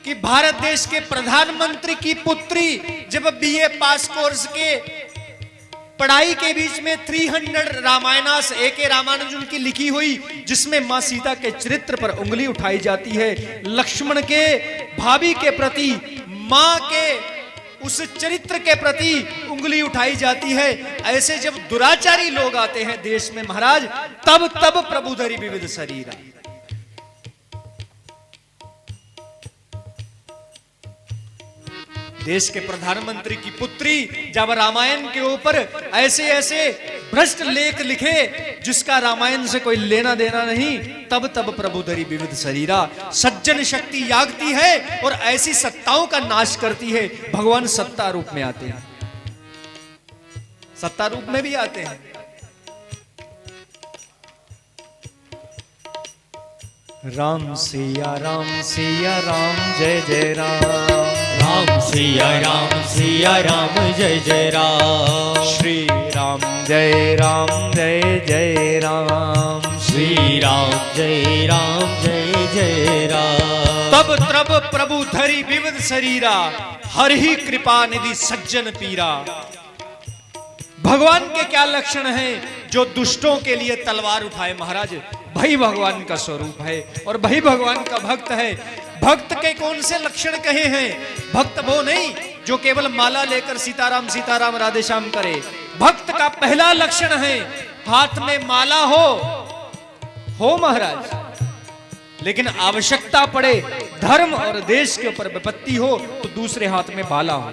कि भारत देश के प्रधानमंत्री की पुत्री जब बीए पास कोर्स के पढ़ाई के बीच में 300 रामायणास A.K. रामानुजन की लिखी हुई, जिसमें मां सीता के चरित्र पर उंगली उठाई जाती है, लक्ष्मण के भाभी के प्रति, मां के उस चरित्र के प्रति उंगली उठाई जाती है। ऐसे जब दुराचारी लोग आते हैं देश में महाराज, तब तब प्रभु धरी विविध शरीरा। देश के प्रधानमंत्री की पुत्री जब रामायण के ऊपर ऐसे ऐसे भ्रष्ट लेख लिखे जिसका रामायण से कोई लेना देना नहीं, तब तब प्रभु धरी विविध शरीरा। सज्जन शक्ति यागती है और ऐसी सत्ताओं का नाश करती है। भगवान सत्ता रूप में आते हैं, सत्ता रूप में भी आते हैं। राम सिया राम जय जय राम। राम सिया राम जय जय राम। श्री राम जय राम जय जय राम। श्री राम जय जय राम। तब त्रब प्रभु धरि विविध शरीरा, हर ही कृपा निधि सज्जन पीरा। भगवान के क्या लक्षण हैं जो दुष्टों के लिए तलवार उठाए महाराज? भाई भगवान का स्वरूप है और भाई भगवान का भक्त है। भक्त के कौन से लक्षण कहे हैं? भक्त वो नहीं जो केवल माला लेकर सीताराम सीताराम राधे श्याम करे। भक्त का पहला लक्षण है हाथ में माला हो महाराज, लेकिन आवश्यकता पड़े, धर्म और देश के ऊपर विपत्ति हो तो दूसरे हाथ में भाला हो।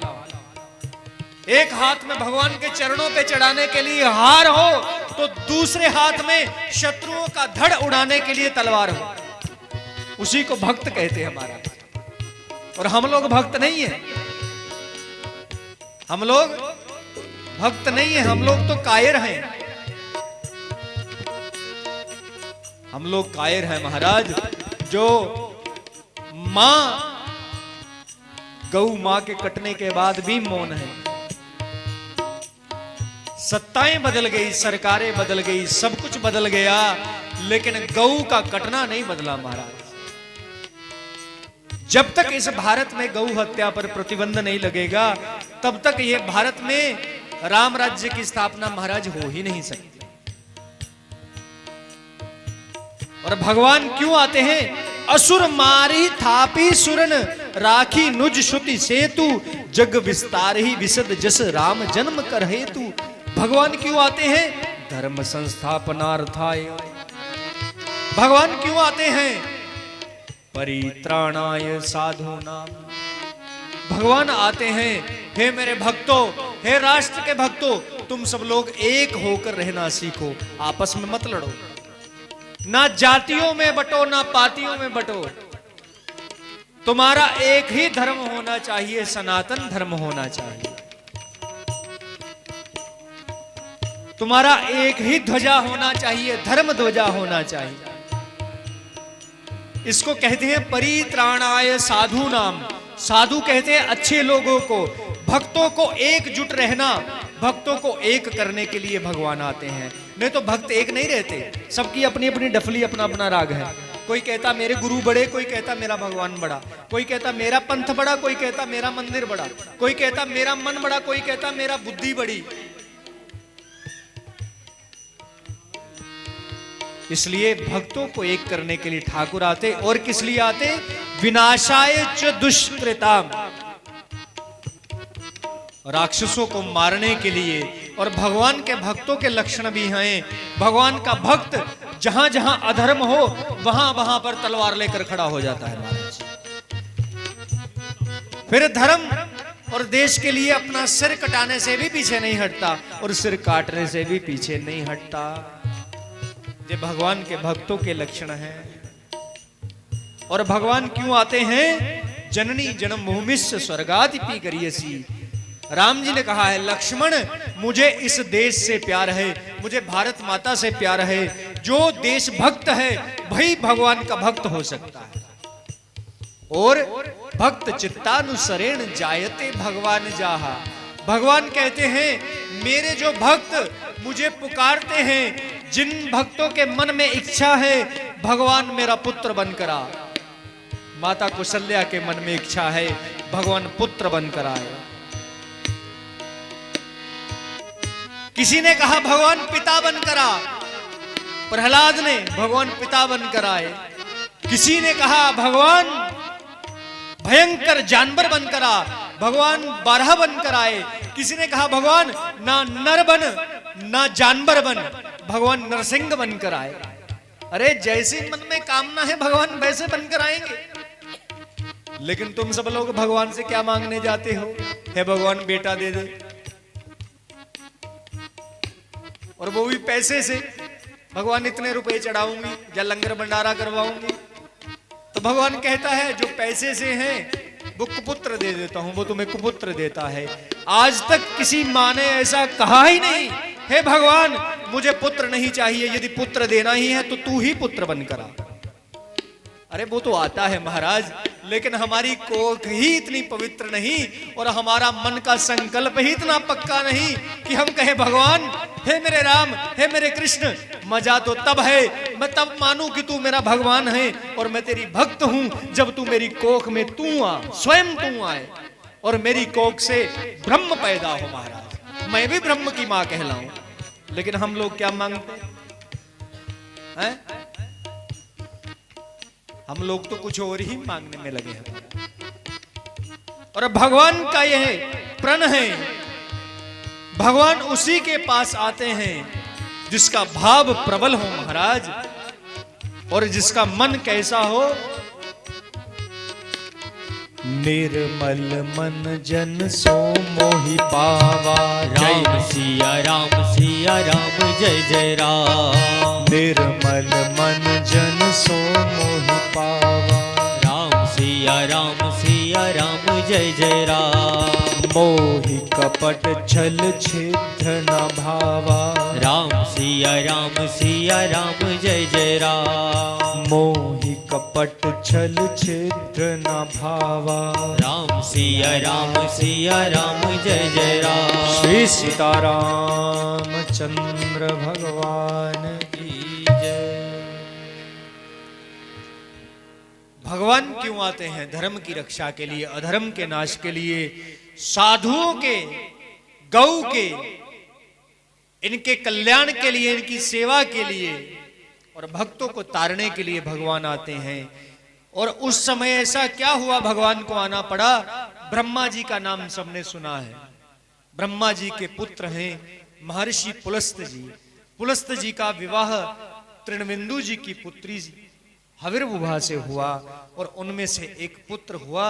एक हाथ में भगवान के चरणों पे चढ़ाने के लिए हार हो तो दूसरे हाथ में शत्रुओं का धड़ उड़ाने के लिए तलवार हो। उसी को भक्त कहते हैं हमारा। और हम लोग भक्त नहीं है, हम लोग भक्त नहीं है, हम लोग तो कायर हैं। हम लोग कायर हैं महाराज। जो मां गौ मां के कटने के बाद भी मौन है। सत्ताएं बदल गई, सरकारें बदल गई, सब कुछ बदल गया, लेकिन गौ का कटना नहीं बदला महाराज। जब तक इस भारत में गौ हत्या पर प्रतिबंध नहीं लगेगा तब तक ये भारत में राम राज्य की स्थापना महाराज हो ही नहीं सकती। और भगवान क्यों आते हैं? असुर मारी थापी सुरन, राखी नुज श्रुति सेतु, जग विस्तार ही विशद जस राम जन्म कर हेतु। भगवान क्यों आते हैं? धर्म संस्थापनार्थाय। भगवान क्यों आते हैं? परित्राणाय साधूनाम। भगवान आते हैं, हे मेरे भक्तों, हे राष्ट्र के भक्तों, तुम सब लोग एक होकर रहना सीखो, आपस में मत लड़ो, ना जातियों में बटो ना पातियों में बटो। तुम्हारा एक ही धर्म होना चाहिए, सनातन धर्म होना चाहिए। तुम्हारा एक ही ध्वजा होना चाहिए, धर्म ध्वजा होना चाहिए। इसको कहते हैं परित्राणाय साधु नाम। साधु कहते हैं अच्छे लोगों को, भक्तों को एकजुट रहना, भक्तों को एक करने के लिए भगवान आते हैं। नहीं तो भक्त एक नहीं रहते, सबकी अपनी अपनी डफली, अपना अपना राग है। कोई कहता मेरे गुरु बड़े, कोई कहता मेरा भगवान बड़ा, कोई कहता मेरा पंथ बड़ा, कोई कहता मेरा मंदिर बड़ा, कोई कहता मेरा मन बड़ा, कोई कहता मेरा बुद्धि बड़ी। इसलिए भक्तों को एक करने के लिए ठाकुर आते। और किस लिए आते? विनाशाय च दुष्कृताम, राक्षसों को मारने के लिए। और भगवान के भक्तों के लक्षण भी हैं। भगवान का भक्त जहां जहां अधर्म हो वहां वहां पर तलवार लेकर खड़ा हो जाता है महाराज। फिर धर्म और देश के लिए अपना सिर कटाने से भी पीछे नहीं हटता और सिर काटने से भी पीछे नहीं हटता। ये भगवान के भक्तों के लक्षण हैं। और भगवान क्यों आते हैं? जननी जन्मभूमिश्च स्वर्गादिपि गरीयसी। राम जी ने कहा है लक्ष्मण मुझे इस देश से प्यार है, मुझे भारत माता से प्यार है। जो देश भक्त है वही भगवान का भक्त हो सकता है। और भक्त चित्तानुसरेण जायते भगवान जाहा। भगवान कहते हैं मेरे जो भक्त मुझे पुकारते हैं, जिन भक्तों के मन में इच्छा है भगवान मेरा पुत्र बनकर आ। माता कौशल्या के मन में इच्छा है भगवान पुत्र बनकर आए। किसी ने कहा भगवान पिता बनकर आ, प्रहलाद ने भगवान पिता बनकर आए। किसी ने कहा भगवान भयंकर जानवर बनकर आ, भगवान बारह बनकर आए। किसी ने कहा भगवान ना नर बन ना जानवर बन, भगवान नरसिंह बनकर आए। अरे जैसे मन में कामना है भगवान वैसे बनकर आएंगे। लेकिन तुम सब लोग भगवान से क्या मांगने जाते हो? हे भगवान बेटा दे दे, और वो भी पैसे से। भगवान इतने रुपए चढ़ाऊंगी या लंगर भंडारा करवाऊंगी। तो भगवान कहता है जो पैसे से है वो कुपुत्र दे देता हूं, वो तुम्हें कुपुत्र देता है। आज तक किसी माँ ने ऐसा कहा ही नहीं हे भगवान मुझे पुत्र नहीं चाहिए, यदि पुत्र देना ही है तो तू ही पुत्र बनकर आ। अरे वो तो आता है महाराज, लेकिन हमारी कोख ही इतनी पवित्र नहीं और हमारा मन का संकल्प ही इतना पक्का नहीं कि हम कहें भगवान हे मेरे राम, हे मेरे कृष्ण, मजा तो तब है, मैं तब मानूं कि तू मेरा भगवान है और मैं तेरी भक्त हूं जब तू मेरी कोख में तू आ, स्वयं तू आए और मेरी कोख से ब्रह्म पैदा हो महाराज, मैं भी ब्रह्म की मां कहलाऊं। लेकिन हम लोग क्या मांगते हैं? हम लोग तो कुछ और ही मांगने में लगे हैं। और भगवान का यह प्रण है, भगवान उसी के पास आते हैं जिसका भाव प्रबल हो महाराज, और जिसका मन कैसा हो, निर्मल मन जन सो मोहि पावा। राम सिया राम जय जय राम। निर्मल मन जन सो मोहि पावा। राम सिया राम जय जय राम। मोहि कपट छल छिद्र न भावा। राम सिया राम जय जय राम। मोहि कपट छल छिद्र न भावा। राम सिया राम जय जय राम। श्री सीताराम चंद्र भगवान की जय। भगवान क्यों आते हैं? धर्म की रक्षा के लिए, अधर्म के नाश के लिए, साधुओं के, गौ के, इनके कल्याण के लिए, इनकी सेवा के लिए और भक्तों को तारने के लिए भगवान आते हैं। और उस समय ऐसा क्या हुआ भगवान को आना पड़ा? ब्रह्मा जी का नाम सबने सुना है। ब्रह्मा जी के पुत्र हैं महर्षि पुलस्त जी। पुलस्त जी का विवाह तृणबिंदु जी की पुत्री हविर्भुभा से हुआ और उनमें से एक पुत्र हुआ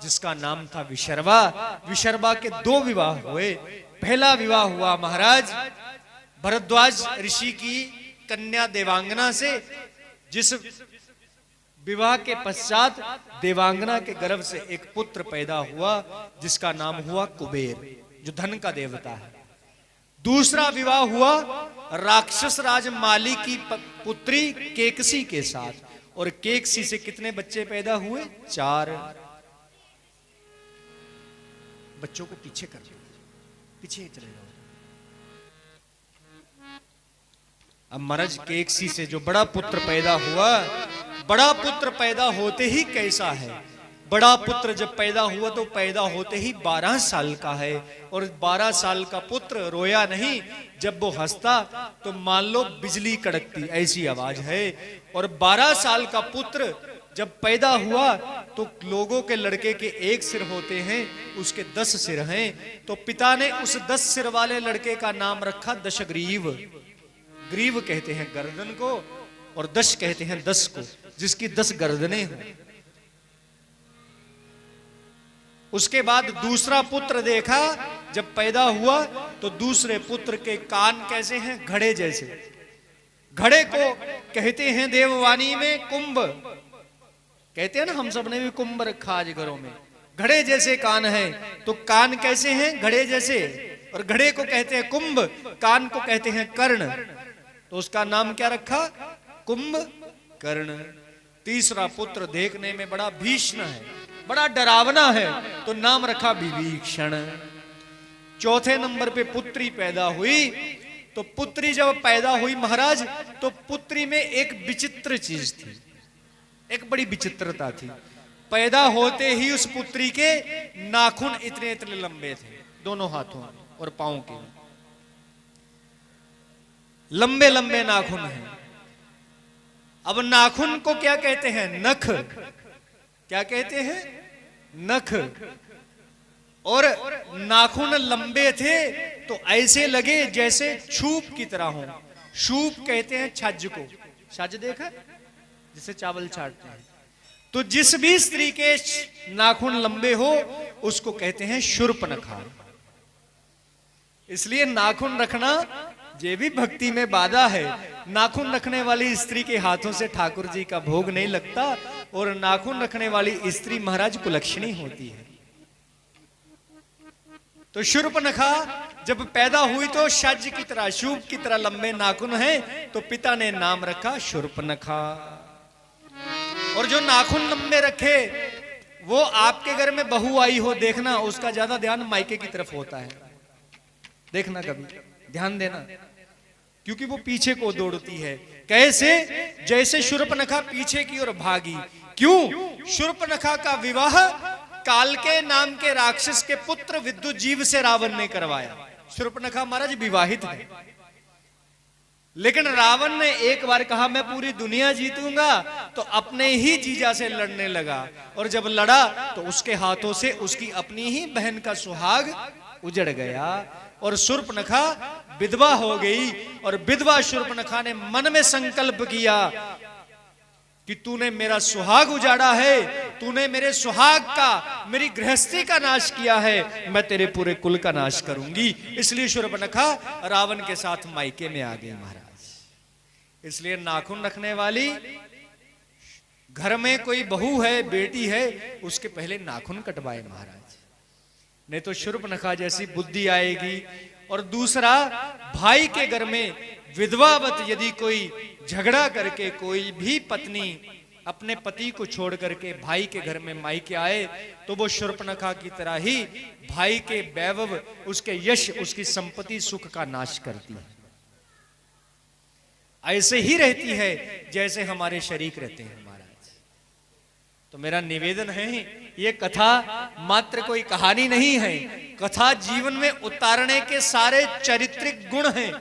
जिसका नाम था विशर्वा। विशर्वा के 2 विवाह हुए। पहला विवाह हुआ महाराज भरद्वाज ऋषि की कन्या देवांगना से, जिस विवाह के पश्चात देवांगना के गर्भ से एक पुत्र पैदा हुआ जिसका नाम हुआ कुबेर, जो धन का देवता है। दूसरा विवाह हुआ राक्षस राज माली की पुत्री केकसी के साथ, और केकसी से कितने बच्चे पैदा हुए? 4। बच्चों को पीछे कर दो, पीछे चले जाओ। अब महाराज केकसी से जो बड़ा पुत्र पैदा हुआ, बड़ा पुत्र पैदा होते ही कैसा है? बड़ा पुत्र जब पैदा हुआ तो पैदा होते ही 12 साल का है, और 12 साल का पुत्र रोया नहीं, जब वो हंसता तो मान लो बिजली कड़कती, ऐसी आवाज है। और 12 साल का पुत्र जब पैदा हुआ तो लोगों के लड़के के 1 सिर होते हैं, उसके 10 सिर हैं। तो पिता ने उस 10 सिर वाले लड़के का नाम रखा दशग्रीव। ग्रीव कहते हैं गर्दन को और दश कहते हैं 10 को, जिसकी 10 गर्दनें हो। उसके बाद दूसरा पुत्र देखा, जब पैदा हुआ तो दूसरे पुत्र के कान कैसे हैं? घड़े जैसे। घड़े को कहते हैं देववाणी में कुंभ, कहते हैं ना, हम सब ने भी कुंभ रखा आज घरों में। घड़े जैसे कान है, तो कान कैसे हैं? घड़े जैसे। और घड़े को कहते हैं कुंभ, कान को कहते हैं कर्ण, तो उसका नाम क्या रखा? कुंभ कर्ण। तीसरा पुत्र देखने में बड़ा भीषण है, बड़ा डरावना है, तो नाम रखा विभीषण। चौथे नंबर पे पुत्री पैदा हुई। तो पुत्री जब पैदा हुई महाराज, तो पुत्री में एक विचित्र चीज थी, एक बड़ी विचित्रता थी। पैदा होते ही उस पुत्री के नाखून इतने इतने लंबे थे, दोनों हाथों और पांव के लंबे लंबे नाखून हैं। अब नाखून को क्या कहते हैं? नख। क्या कहते हैं? नख। और नाखून लंबे थे तो ऐसे लगे जैसे छूप की तरह हो। छूप कहते हैं छज को। छज देखा, जिसे चावल छाटते हैं। तो जिस भी स्त्री के नाखून लंबे हो उसको कहते हैं शूर्पणखा। इसलिए नाखून रखना ये भी भक्ति में बाधा है। नाखून रखने वाली स्त्री के हाथों से ठाकुर जी का भोग नहीं लगता, और नाखून रखने वाली स्त्री महाराज कुलक्षणी होती है। तो शूर्पणखा जब पैदा हुई तो छज की तरह, शूप की तरह लंबे नाखून हैं, तो पिता ने नाम रखा शूर्पणखा। और जो नाखून लंबे रखे वो आपके घर में बहू आई हो, देखना उसका ज्यादा ध्यान मायके की तरफ होता है। देखना, कभी ध्यान देना। क्योंकि वो पीछे को दौड़ती है। कैसे? जैसे शूर्पणखा पीछे की ओर भागी। क्यों? शूर्पणखा का विवाह कालके नाम के राक्षस के पुत्र विद्युजीव से रावण ने करवाया। शूर्पणखा महाराज विवाहित है, लेकिन रावण ने एक बार कहा मैं पूरी दुनिया जीतूंगा, तो अपने ही जीजा से लड़ने लगा, और जब लड़ा तो उसके हाथों से उसकी अपनी ही बहन का सुहाग उजड़ गया और शूर्पणखा विधवा हो गई। और विधवा शूर्पणखा ने मन में संकल्प किया कि तूने मेरा सुहाग उजाड़ा है, तूने मेरे सुहाग का, मेरी गृहस्थी का नाश किया है, मैं तेरे पूरे कुल का नाश करूंगी। इसलिए शूर्पणखा रावण के साथ मायके में आ गई महाराज। इसलिए नाखून रखने वाली, घर में कोई बहू है, बेटी है, उसके पहले नाखून कटवाए महाराज, नहीं तो शूर्पणखा जैसी बुद्धि आएगी। और दूसरा, भाई के घर में विधवावत यदि कोई झगड़ा करके कोई भी पत्नी अपने पति को छोड़ करके भाई के घर में मायके आए, तो वो शूर्पणखा की तरह ही भाई के वैभव, उसके यश, उसकी संपत्ति, सुख का नाश करती है। ऐसे ही रहती है जैसे हमारे शरीक रहते हैं महाराज। तो मेरा निवेदन है, ये कथा मात्र कोई कहानी नहीं है, कथा जीवन में उतारने के सारे चारित्रिक गुण हैं,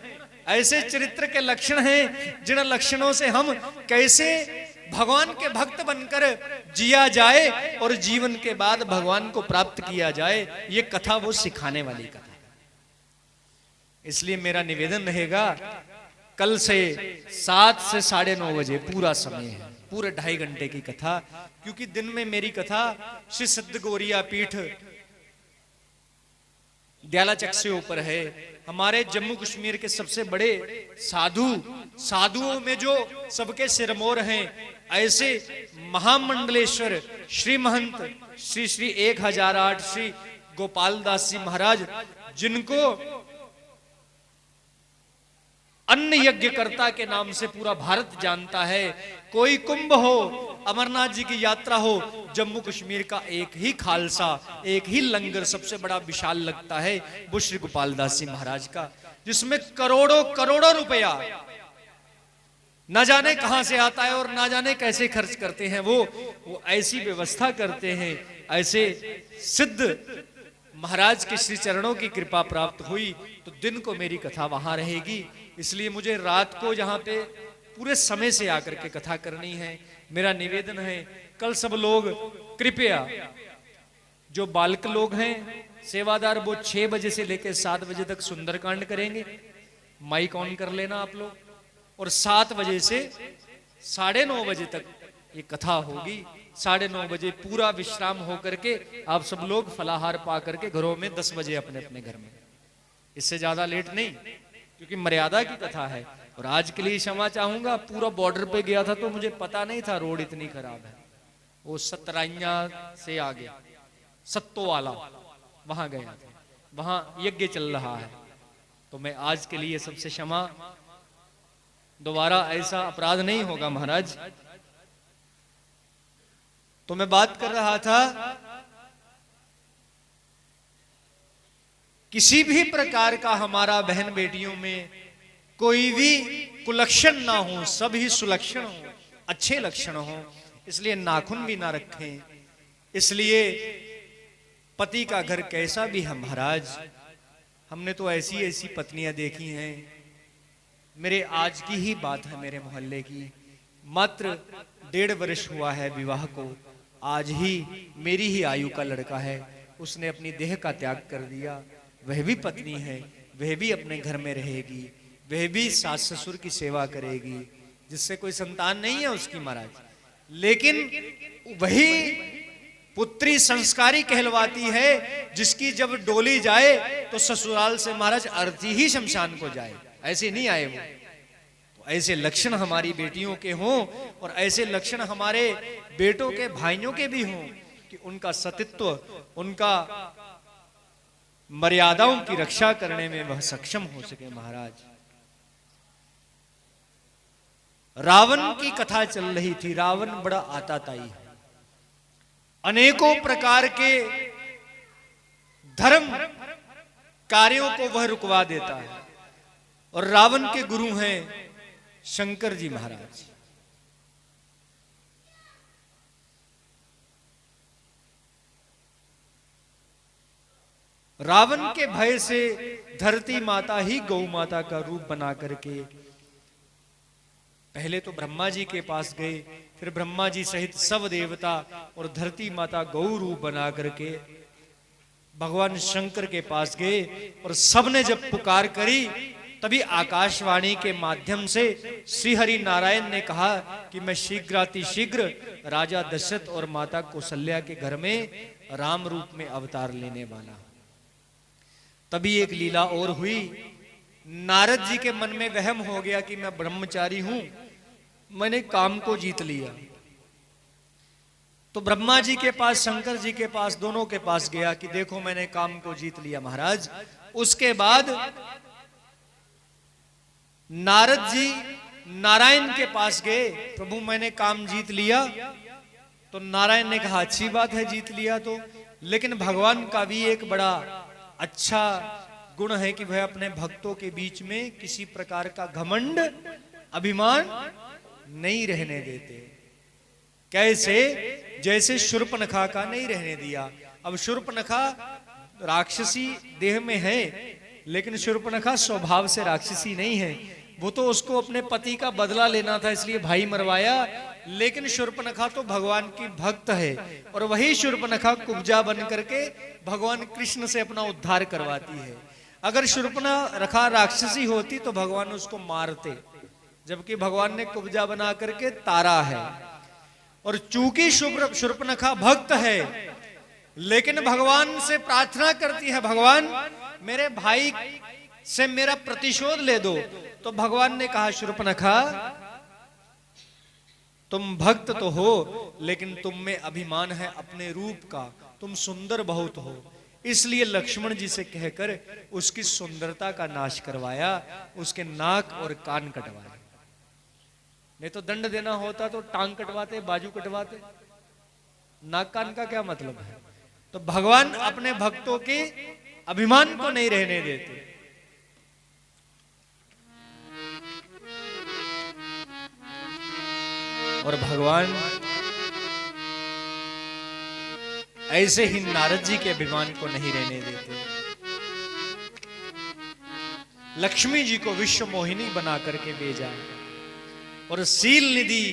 ऐसे चरित्र के लक्षण हैं जिन लक्षणों से हम कैसे भगवान के भक्त बनकर जिया जाए और जीवन के बाद भगवान को प्राप्त किया जाए। ये कथा वो सिखाने वाली कथा है। इसलिए मेरा निवेदन रहेगा, कल से 7 से 9:30 बजे पूरा समय है, पूरे 2.5 घंटे की कथा, क्योंकि दिन में मेरी कथा श्री सिद्ध गौरिया पीठ दयालाचक से ऊपर है। हमारे जम्मू कश्मीर के सबसे बड़े साधुओं में जो सबके सिरमौर हैं, ऐसे महामंडलेश्वर श्री महंत श्री श्री 1008 श्री गोपाल दास जी महाराज, जिनको अन्न यज्ञकर्ता के नाम से पूरा भारत जानता है। कोई कुंभ हो, अमरनाथ जी की यात्रा हो, जम्मू कश्मीर का एक ही खालसा, एक ही लंगर सबसे बड़ा विशाल लगता है, वो श्री गोपाल दास जी महाराज का, जिसमें करोड़ों करोड़ों रुपया न जाने कहां से आता है और ना जाने कैसे खर्च करते हैं। वो ऐसी व्यवस्था करते हैं। ऐसे सिद्ध महाराज के श्री चरणों की कृपा प्राप्त हुई तो दिन को मेरी कथा वहां रहेगी। इसलिए मुझे रात को जहां पे पूरे समय से आकर के कथा करनी है। मेरा निवेदन है, कल सब लोग कृपया, जो बालक लोग हैं सेवादार, वो 6 बजे से लेकर 7 बजे तक सुंदरकांड करेंगे, माइक ऑन कर लेना आप लोग, और 7 बजे से 9:30 बजे तक ये कथा होगी। 9:30 बजे पूरा विश्राम होकर के आप सब लोग फलाहार पा करके घरों में 10 बजे अपने अपने घर में, इससे ज्यादा लेट नहीं, क्योंकि मर्यादा की कथा है। और आज के लिए क्षमा चाहूंगा, पूरा बॉर्डर पे गया था तो मुझे पता नहीं था रोड इतनी खराब है। वो सतराइया से आगे सत्तो वाला वहां गया था, वहां यज्ञ चल रहा है, तो मैं आज के लिए सबसे क्षमा, दोबारा ऐसा अपराध नहीं होगा महाराज। तो मैं बात कर रहा था, किसी भी प्रकार का हमारा बहन बेटियों में कोई भी कुलक्षण ना हो, सभी सुलक्षण हो, अच्छे लक्षण हो। इसलिए नाखून भी ना रखें। इसलिए पति का घर कैसा भी है महाराज, हमने तो ऐसी ऐसी पत्नियां देखी हैं। मेरे आज की ही बात है, मेरे मोहल्ले की, मात्र 1.5 वर्ष हुआ है विवाह को। आज ही मेरी ही आयु का लड़का है, उसने अपनी देह का त्याग कर दिया। वह भी पत्नी है, वह भी अपने घर में रहेगी, वह भी सास ससुर की सेवा करेगी, जिससे कोई संतान नहीं है उसकी महाराज। लेकिन वही पुत्री संस्कारी कहलवाती है, जिसकी जब डोली जाए तो ससुराल से महाराज अर्थी ही शमशान को जाए, ऐसे नहीं आए वो। तो ऐसे लक्षण हमारी बेटियों के हों और ऐसे लक्षण हमारे बेटों के, भाइयों के भी हों, कि उनका सतीत्व, उनका मर्यादाओं की रक्षा करने में वह सक्षम हो सके महाराज। रावण की कथा चल रही थी। रावण बड़ा आताताई है, अनेकों प्रकार के धर्म कार्यों को वह रुकवा देता है। और रावण के गुरु हैं शंकर जी महाराज। रावण के भय से धरती माता ही गौ माता का रूप बना करके पहले तो ब्रह्मा जी के पास गए, फिर ब्रह्मा जी सहित सब देवता और धरती माता गौ रूप बना करके भगवान शंकर के पास गए। और सबने जब पुकार करी तभी आकाशवाणी के माध्यम से श्री हरि नारायण ने कहा कि मैं शीघ्रातिशीघ्र राजा दशरथ और माता कौशल्या के घर में राम रूप में अवतार लेने वाला। तभी एक लीला और हुई। नारद जी के मन में वहम हो गया कि मैं ब्रह्मचारी हूं, मैंने काम को जीत लिया। तो ब्रह्मा जी के पास, शंकर जी के पास, दोनों के पास गया कि देखो मैंने काम को जीत लिया महाराज। उसके बाद नारद जी नारायण के पास गए, प्रभु मैंने काम जीत लिया। तो नारायण ने कहा अच्छी बात है जीत लिया तो, लेकिन भगवान का भी एक बड़ा अच्छा गुण है कि वह अपने भक्तों के बीच में किसी प्रकार का घमंड, अभिमान नहीं रहने देते। कैसे? जैसे शूर्पणखा का नहीं रहने दिया। अब शूर्पणखा राक्षसी देह में है, लेकिन शूर्पणखा स्वभाव से राक्षसी नहीं है। वो तो उसको अपने पति का बदला लेना था, इसलिए भाई मरवाया। लेकिन शूर्पणखा तो भगवान की भक्त है, और वही शूर्पणखा कुब्जा बन करके भगवान कृष्ण से अपना उद्धार करवाती है। अगर शूर्पणखा राक्षसी होती तो भगवान उसको मारते, जबकि भगवान ने कुब्जा बना करके तारा है। और चूंकि शूर्पणखा भक्त है, लेकिन भगवान से प्रार्थना करती है भगवान मेरे भाई से मेरा प्रतिशोध ले दो। तो भगवान ने कहा शूर्पणखा तुम भक्त तो हो, लेकिन तुम में अभिमान है अपने रूप का, तुम सुंदर बहुत हो। इसलिए लक्ष्मण जी से कहकर उसकी सुंदरता का नाश करवाया, उसके नाक और कान कटवाए। नहीं तो दंड देना होता तो टांग कटवाते, बाजू कटवाते, नाक कान का क्या मतलब है। तो भगवान अपने भक्तों के अभिमान को नहीं रहने देते। और भगवान ऐसे ही नारद जी के अभिमान को नहीं रहने देते। लक्ष्मी जी को विश्व मोहिनी बना करके भेजा, और सील निधि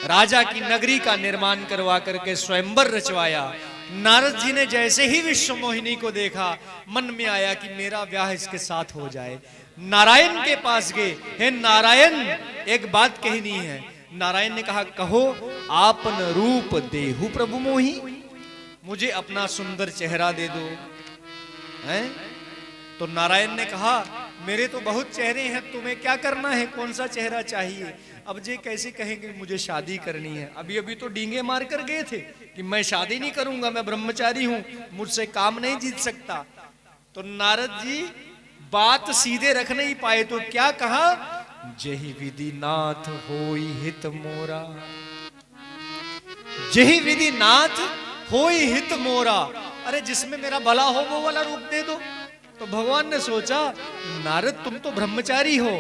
राजा की नगरी का निर्माण करवा करके स्वयंवर रचवाया। नारद जी ने जैसे ही विश्व मोहिनी को देखा, मन में आया कि मेरा ब्याह इसके साथ हो जाए। नारायण के पास गए, हे नारायण एक बात कहनी है। नारायण ने कहा कहो, आपन रूप देहु प्रभु मोहि, मुझे अपना सुंदर चेहरा दे दो। हैं? तो नारायण ने कहा मेरे तो बहुत चेहरे हैं, तुम्हें क्या करना है, कौन सा चेहरा चाहिए। अब जे कैसे कहेंगे मुझे शादी करनी है, अभी अभी तो डींगे मार कर गए थे कि मैं शादी नहीं करूंगा, मैं ब्रह्मचारी हूं, मुझसे काम नहीं जीत सकता। तो नारद जी बात सीधे रख नहीं पाए, तो क्या कहा, जही विधि नाथ होई हित मोरा, जही विधि नाथ होई हित मोरा। अरे जिसमें मेरा भला हो वो वाला रूप दे दो। तो भगवान ने सोचा नारद तुम तो ब्रह्मचारी हो,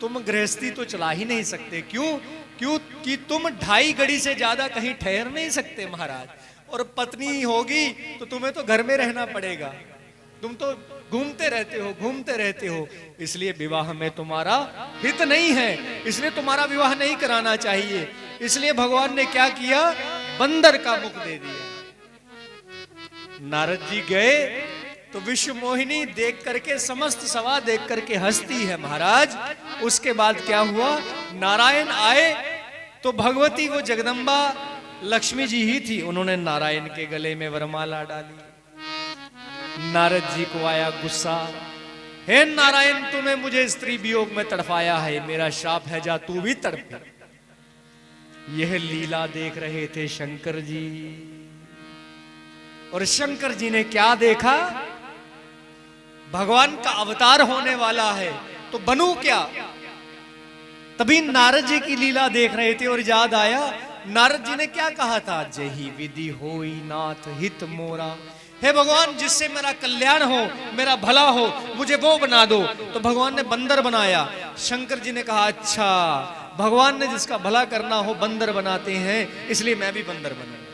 तुम गृहस्थी तो चला ही नहीं सकते। क्यों? क्यों कि तुम 2.5 घड़ी से ज्यादा कहीं ठहर नहीं सकते महाराज, और पत्नी होगी तो तुम्हें तो घर में रहना पड़ेगा, तुम तो घूमते रहते हो, इसलिए विवाह में तुम्हारा हित नहीं है, इसलिए तुम्हारा विवाह नहीं कराना चाहिए। इसलिए भगवान ने क्या किया, बंदर का मुख दे दिया। नारद जी गए तो विश्व मोहिनी देख करके, समस्त सभा देख करके हंसती है महाराज। उसके बाद क्या हुआ, नारायण आए तो भगवती वो जगदम्बा लक्ष्मी जी ही थी, उन्होंने नारायण के गले में वरमाला डाली। नारद जी को आया गुस्सा, हे नारायण तूने मुझे स्त्री वियोग में तड़पाया है, मेरा श्राप है, जा तू भी तड़प। यह लीला देख रहे थे शंकर जी, और शंकर जी ने क्या देखा, भगवान का अवतार होने वाला है तो बनूं क्या। तभी नारद जी की लीला देख रहे थे और याद आया नारद जी ने क्या कहा था, जही विधि होई नाथ हित मोरा, हे भगवान जिससे मेरा कल्याण हो, मेरा भला हो, मुझे वो बना दो। तो भगवान ने बंदर बनाया। शंकर जी ने कहा अच्छा, भगवान ने जिसका भला करना हो बंदर बनाते हैं, इसलिए मैं भी बंदर बनूंगा।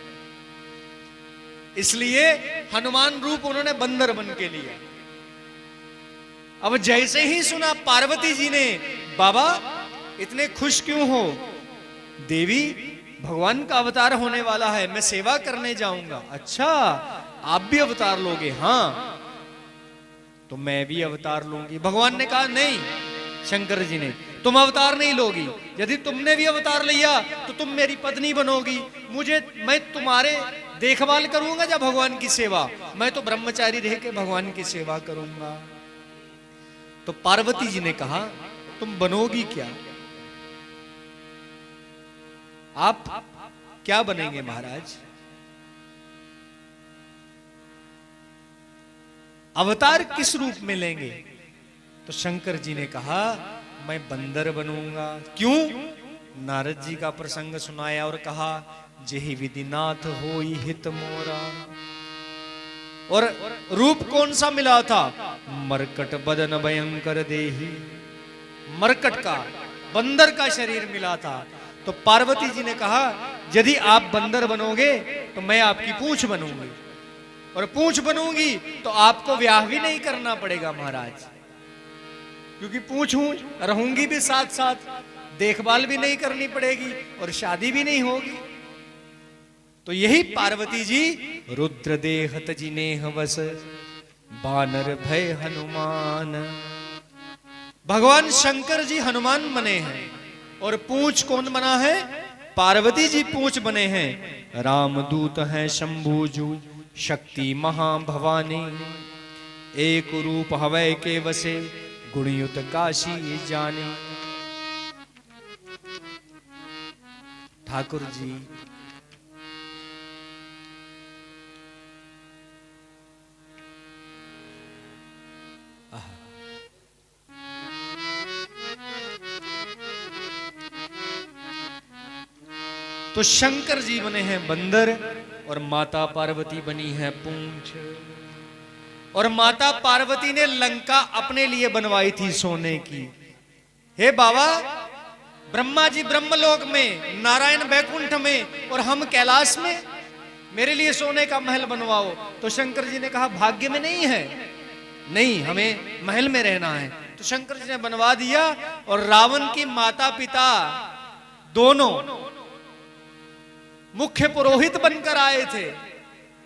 इसलिए हनुमान रूप उन्होंने बंदर बन के लिया। अब जैसे ही सुना पार्वती जी ने, बाबा इतने खुश क्यों हो? देवी भगवान का अवतार होने वाला है, मैं सेवा करने जाऊंगा। अच्छा आप भी अवतार लोगे? हाँ तो मैं भी अवतार लूंगी। भगवान ने कहा नहीं, शंकर जी ने, तुम अवतार नहीं लोगी। यदि तुमने भी अवतार लिया तो तुम मेरी पत्नी बनोगी। मैं तुम्हारे देखभाल करूंगा या भगवान की सेवा? मैं तो ब्रह्मचारी रह के भगवान की सेवा करूंगा। तो पार्वती जी ने कहा तुम बनोगी क्या? आप क्या बनेंगे महाराज? अवतार किस रूप में लेंगे? तो शंकर जी ने कहा मैं बंदर बनूंगा। क्यों? नारद जी का प्रसंग सुनाया और कहा जेहि विधिनाथ होई हित मोरा। और रूप कौन सा मिला था? मरकट बदन भयंकर देही। मरकट का, बंदर का शरीर मिला था। तो पार्वती जी ने कहा यदि आप बंदर बनोगे तो मैं आपकी पूंछ बनूंगी, और पूंछ बनूंगी तो आपको ब्याह भी नहीं करना पड़ेगा महाराज, क्योंकि पूंछ हूं, रहूंगी भी साथ साथ, देखभाल भी नहीं करनी पड़ेगी और शादी भी नहीं होगी। तो यही पार्वती जी रुद्र देह तजि नेह वस, बानर भय हनुमान। भगवान शंकर जी हनुमान बने हैं और पूंछ कौन बना है? पार्वती जी पूंछ बने हैं। रामदूत हैं शंभुजू, शक्ति महाभवानी। एक रूप हवै के वसे, गुणयुत काशी जानी। ठाकुर जी तो शंकर जी बने हैं बंदर और माता पार्वती बनी है पूंछ। और माता पार्वती ने लंका अपने लिए बनवाई थी सोने की। हे बाबा, ब्रह्मा जी ब्रह्मलोक में, नारायण बैकुंठ में और हम कैलाश में, मेरे लिए सोने का महल बनवाओ। तो शंकर जी ने कहा भाग्य में नहीं है, नहीं हमें महल में रहना है। तो शंकर जी ने बनवा दिया। और रावण की माता पिता दोनों मुख्य पुरोहित बनकर आए थे।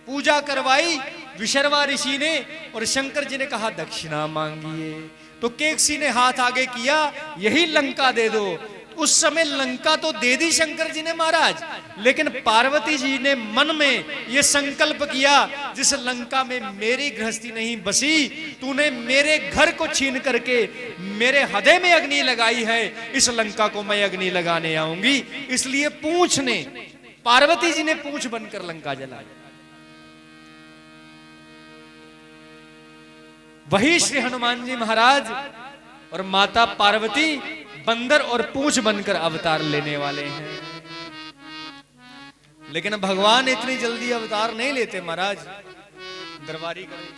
पूजा करवाई विशर्वा ऋषि ने और शंकर जी ने कहा दक्षिणा मांगिए। तो केकसी ने हाथ आगे किया, यही लंका दे दो। उस समय लंका तो दे दी शंकर जी ने महाराज, लेकिन पार्वती जी ने मन में यह संकल्प किया जिस लंका में मेरी गृहस्थी नहीं बसी, तूने मेरे घर को छीन करके मेरे हृदय में अग्नि लगाई है, इस लंका को मैं अग्नि लगाने आऊंगी। इसलिए पूंछ ने, पार्वती जी ने पूंछ बनकर लंका जलाई। वही श्री हनुमान जी महाराज और माता पार्वती बंदर और पूंछ बनकर अवतार लेने वाले हैं। लेकिन भगवान इतनी जल्दी अवतार नहीं लेते महाराज, दरबारी करें।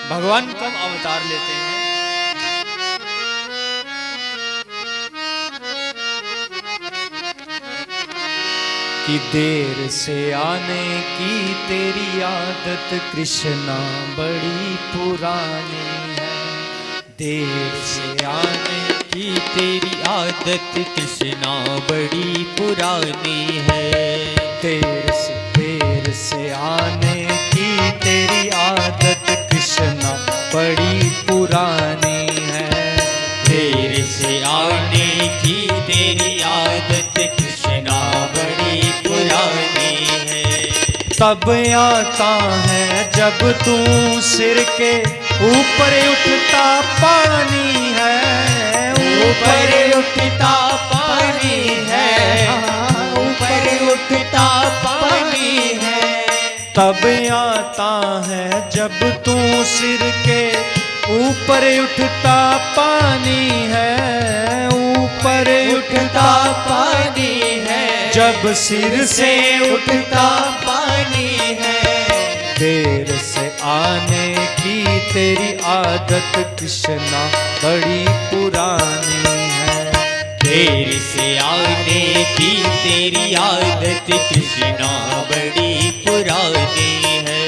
भगवान कब अवतार लेते हैं? कि देर से आने की तेरी आदत कृष्णा बड़ी पुरानी है। देर से आने की तेरी आदत कृष्णा बड़ी पुरानी है। देर से आने की तेरी आदत कृष्णा बड़ी पुरानी है। देर से आने की तेरी आदत कृष्णा बड़ी पुरानी है। तब आता है जब तू सिर के ऊपर उठता पानी है। ऊपर उठता पानी है, ऊपर उठता पानी है। तब आता है जब तू सिर के ऊपर उठता पानी है। ऊपर उठता पानी है, जब सिर से उठता पानी है, देर से आने की तेरी आदत कृष्णा बड़ी पुरानी है। देर से आने की तेरी आदत कृष्णा बड़ी पुरानी है।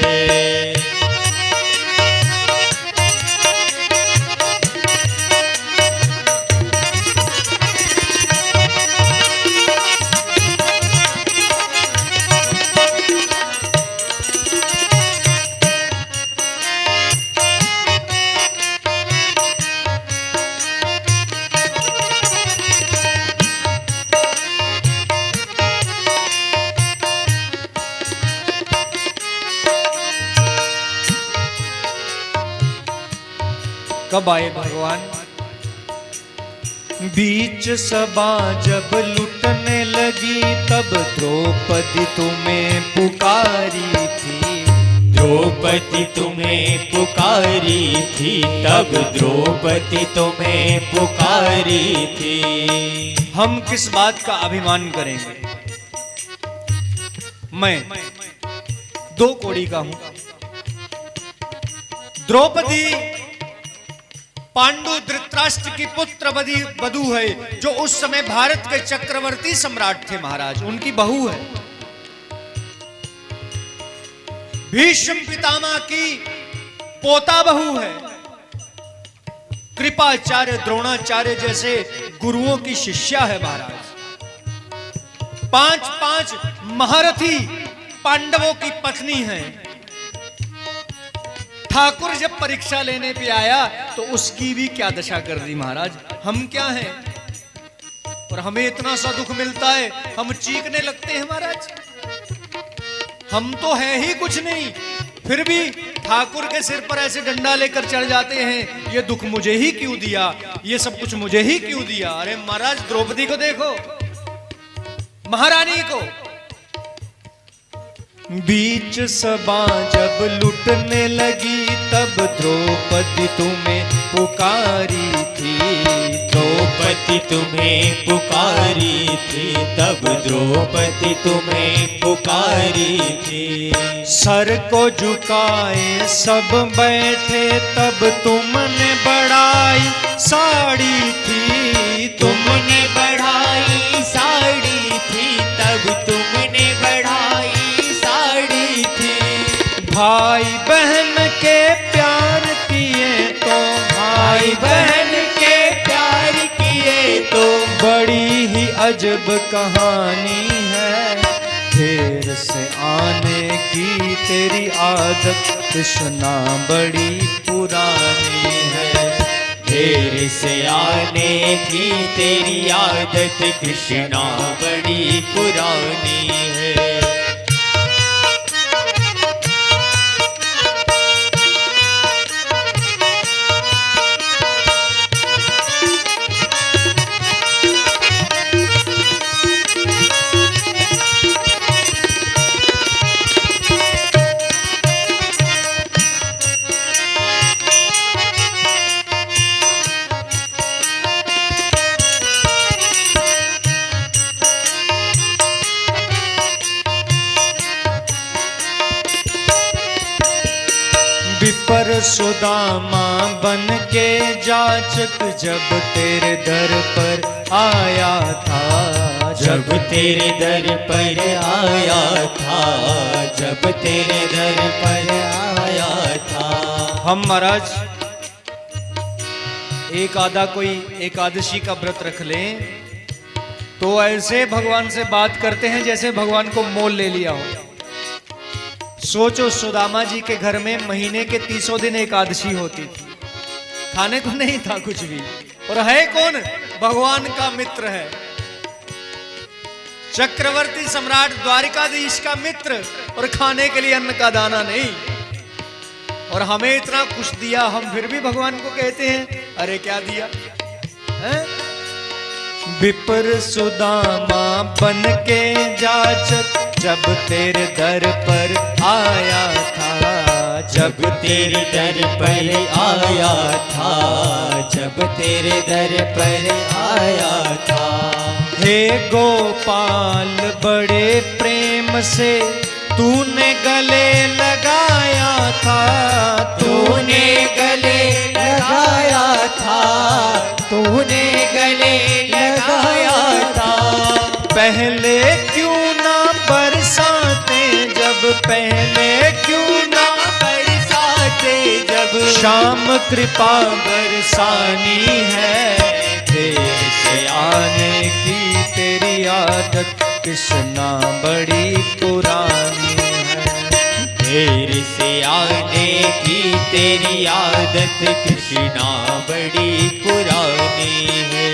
कब आए भगवान? बीच सभा जब लुटने लगी तब द्रौपदी तुम्हें पुकारी थी। द्रौपदी तुम्हें पुकारी थी, तब द्रौपदी तुम्हें पुकारी थी। हम किस बात का अभिमान करेंगे? मैं 2 कौड़ी का हूं। द्रौपदी पांडु धृतराष्ट्र की पुत्र वधू है, जो उस समय भारत के चक्रवर्ती सम्राट थे महाराज, उनकी बहू है। भीष्म पितामह की पोता बहू है। कृपाचार्य द्रोणाचार्य जैसे गुरुओं की शिष्या है महाराज। 5 महारथी पांडवों की पत्नी है। ठाकुर जब परीक्षा लेने पे आया तो उसकी भी क्या दशा कर दी महाराज। हम क्या हैं और हमें इतना सा दुख मिलता है, हम चीखने लगते हैं महाराज। हम तो है ही कुछ नहीं, फिर भी ठाकुर के सिर पर ऐसे डंडा लेकर चढ़ जाते हैं, ये दुख मुझे ही क्यों दिया, ये सब कुछ मुझे ही क्यों दिया। अरे महाराज द्रौपदी को देखो, महारानी को। बीच सभा जब लुटने लगी तब द्रौपदी तुम्हें पुकारी थी। द्रौपदी तुम्हें पुकारी थी, तब द्रौपदी तुम्हें पुकारी थी। सर को झुकाए सब बैठे तब तुमने बढ़ाई साड़ी थी। तुमने बढ़ाई साड़ी थी, तब तुमने बढ़ाई साड़ी थी। भाई बहन के प्यार किए तो, भाई बहन के प्यार किए तो, बड़ी ही अजब कहानी है। देर से आने की तेरी आदत कृष्णा बड़ी पुरानी है। देर से आने की तेरी आदत कृष्णा बड़ी पुरानी है। विपर सुदामा बन के जाचक जब तेरे दर पर आया था। जब तेरे दर पर आया था, जब तेरे दर पर आया था। हम महाराज एक आधा कोई एकादशी का व्रत रख लें तो ऐसे भगवान से बात करते हैं जैसे भगवान को मोल ले लिया हो। सोचो सुदामा जी के घर में महीने के 30 दिन एकादशी होती थी, खाने को नहीं था कुछ भी, और है कौन? भगवान का मित्र है, चक्रवर्ती सम्राट द्वारिकाधीश का मित्र, और खाने के लिए अन्न का दाना नहीं। और हमें इतना कुछ दिया, हम फिर भी भगवान को कहते हैं अरे क्या दिया है? विपर सुदामा बन के जाचक जब तेरे दर पर आया था। जब तेरे दर पर आया था, जब तेरे दर पर आया था। हे गोपाल बड़े प्रेम से तूने गले लगाया था, तूने गले लगाया था, तूने गले लगाया था। पहले क्यों ना बरसाते जब, पहले क्यों ना बरसाते जब, श्याम कृपा बरसानी है। देर से आने की तेरी आदत कृष्णा बड़ी पुरानी है। देर से आने की तेरी आदत कृष्णा बड़ी पुरानी है।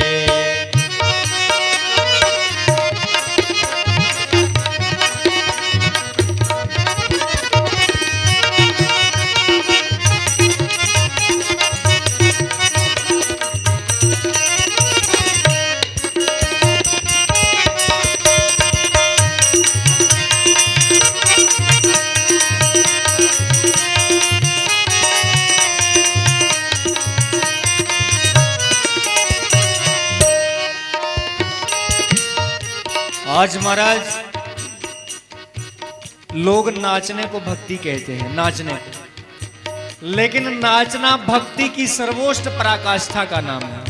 आज महाराज लोग नाचने को भक्ति कहते हैं, नाचने को, लेकिन नाचना भक्ति की सर्वोच्च पराकाष्ठा का नाम है।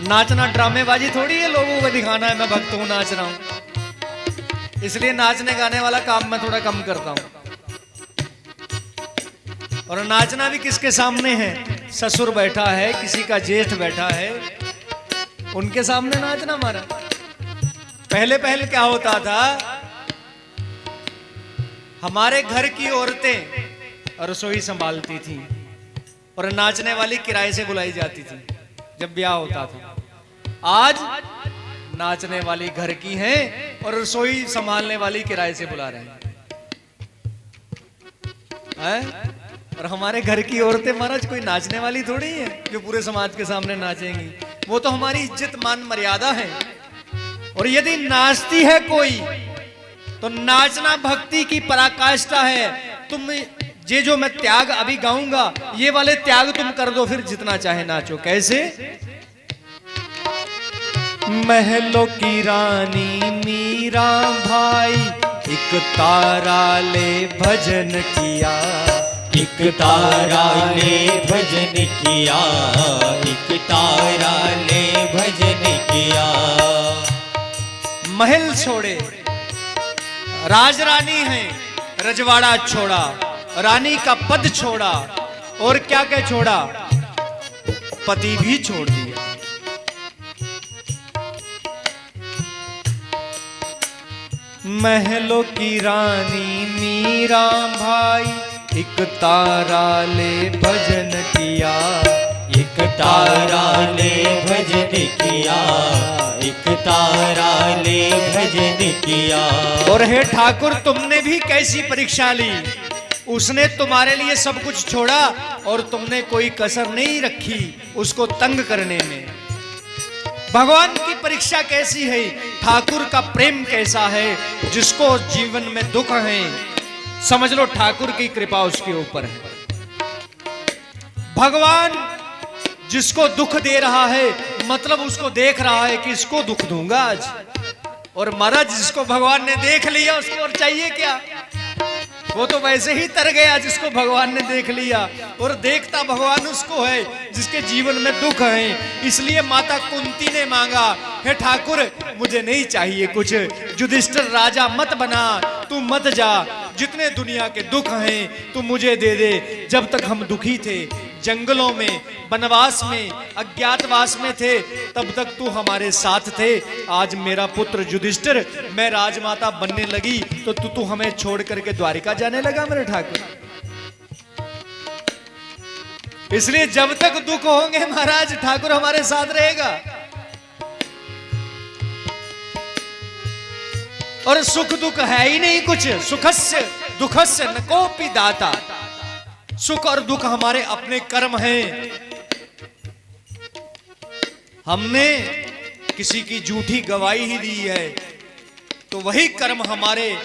नाचना ड्रामेबाजी थोड़ी है, लोगों को दिखाना है मैं भक्त हूं, नाच रहा हूं। इसलिए नाचने गाने वाला काम मैं थोड़ा कम करता हूं। और नाचना भी किसके सामने है? ससुर बैठा है, किसी का जेठ बैठा है, उनके सामने नाचना हमारा। पहले पहले क्या होता था, हमारे घर की औरतें रसोई संभालती थी और नाचने वाली किराए से बुलाई जाती थी जब ब्याह होता था। आज नाचने वाली घर की हैं और रसोई संभालने वाली किराए से बुला रहे हैं। और हमारे घर की औरतें महाराज कोई नाचने वाली थोड़ी है जो पूरे समाज के सामने नाचेंगी। वो तो हमारी इज्जत मान मर्यादा है। और यदि नाचती है कोई तो नाचना भक्ति की पराकाष्ठा है। तुम ये जो मैं त्याग अभी गाऊंगा, ये वाले त्याग तुम कर दो, फिर जितना चाहे नाचो। कैसे? महलों की रानी मीरा भाई एक तारा ले भजन किया, एक तारा ले भजन किया, एक तारा ले भजन किया। महल छोड़े, राजरानी है, रजवाड़ा छोड़ा, रानी का पद छोड़ा, और क्या क्या छोड़ा? पति भी छोड़ दिया। महलों की रानी मीरा भाई एक तारा ले भजन किया, एक तारा ले भजन किया, एक तारा ले भजन किया। और हे ठाकुर, तुमने भी कैसी परीक्षा ली? उसने तुम्हारे लिए सब कुछ छोड़ा और तुमने कोई कसर नहीं रखी उसको तंग करने में। भगवान की परीक्षा कैसी है? ठाकुर का प्रेम कैसा है? जिसको जीवन में दुख है, समझ लो ठाकुर की कृपा उसके ऊपर है। भगवान जिसको दुख दे रहा है, मतलब उसको देख रहा है कि इसको दुख दूंगा आज। और महाराज जिसको भगवान ने देख लिया उसको और चाहिए क्या? वो तो वैसे ही तर गया जिसको भगवान ने देख लिया। और देखता भगवान उसको है जिसके जीवन में दुख है। इसलिए माता कुंती ने मांगा, हे ठाकुर मुझे नहीं चाहिए कुछ, युधिष्ठिर राजा मत बना, तू मत जा, जितने दुनिया के दुख हैं तू मुझे दे दे। जब तक हम दुखी थे, जंगलों में, वनवास में, अज्ञातवास में थे, तब तक तू हमारे साथ थे। आज मेरा पुत्र युधिष्ठिर, मैं राजमाता बनने लगी तो तू हमें छोड़ करके द्वारिका जाने लगा मेरे ठाकुर। इसलिए जब तक दुख होंगे महाराज ठाकुर हमारे साथ रहेगा। और सुख दुख है ही नहीं कुछ। सुखस्य दुखस्य न कोपि दाता। सुख और दुख हमारे अपने कर्म हैं। हमने किसी की झूठी गवाही ही दी है तो वही कर्म हमारे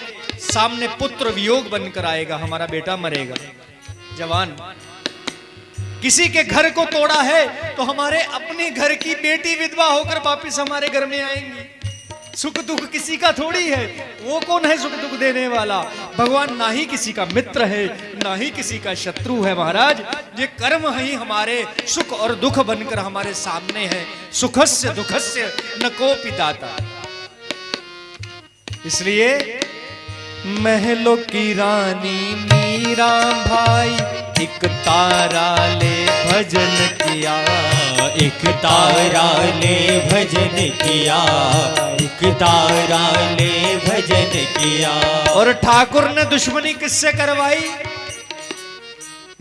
सामने पुत्र वियोग बनकर आएगा। हमारा बेटा मरेगा, जवान, किसी के घर को तोड़ा है तो हमारे अपने घर की बेटी विधवा होकर वापिस हमारे घर में आएंगी। सुख दुख किसी का थोड़ी है, वो कौन है सुख दुख देने वाला? भगवान ना ही किसी का मित्र है, ना ही किसी का शत्रु है महाराज। ये कर्म ही हमारे सुख और दुख बनकर हमारे सामने है। सुखस्य दुखस्य न कोपि दाता। इसलिए महलों की रानी मीरा भाई एक तारा ले भजन किया, एक तारा ले भजन किया, एक तारा ले भजन किया। और ठाकुर ने दुश्मनी किससे करवाई?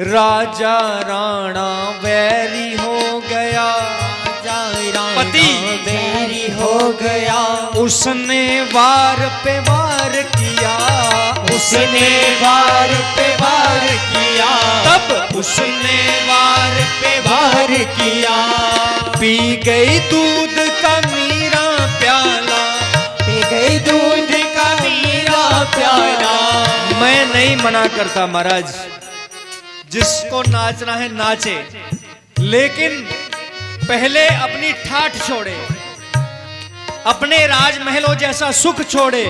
राजा राणा वैरी हो गया, पति बैरी हो गया। उसने वार पे वार किया, उसने वार पे वार किया, तब उसने वार पे वार किया। पी गई दूध का मीरा प्याला, पी गई दूध का मीरा प्याला। मैं नहीं मना करता महाराज, जिसको नाचना है नाचे, लेकिन पहले अपनी ठाठ छोड़े, अपने राजमहलों जैसा सुख छोड़े,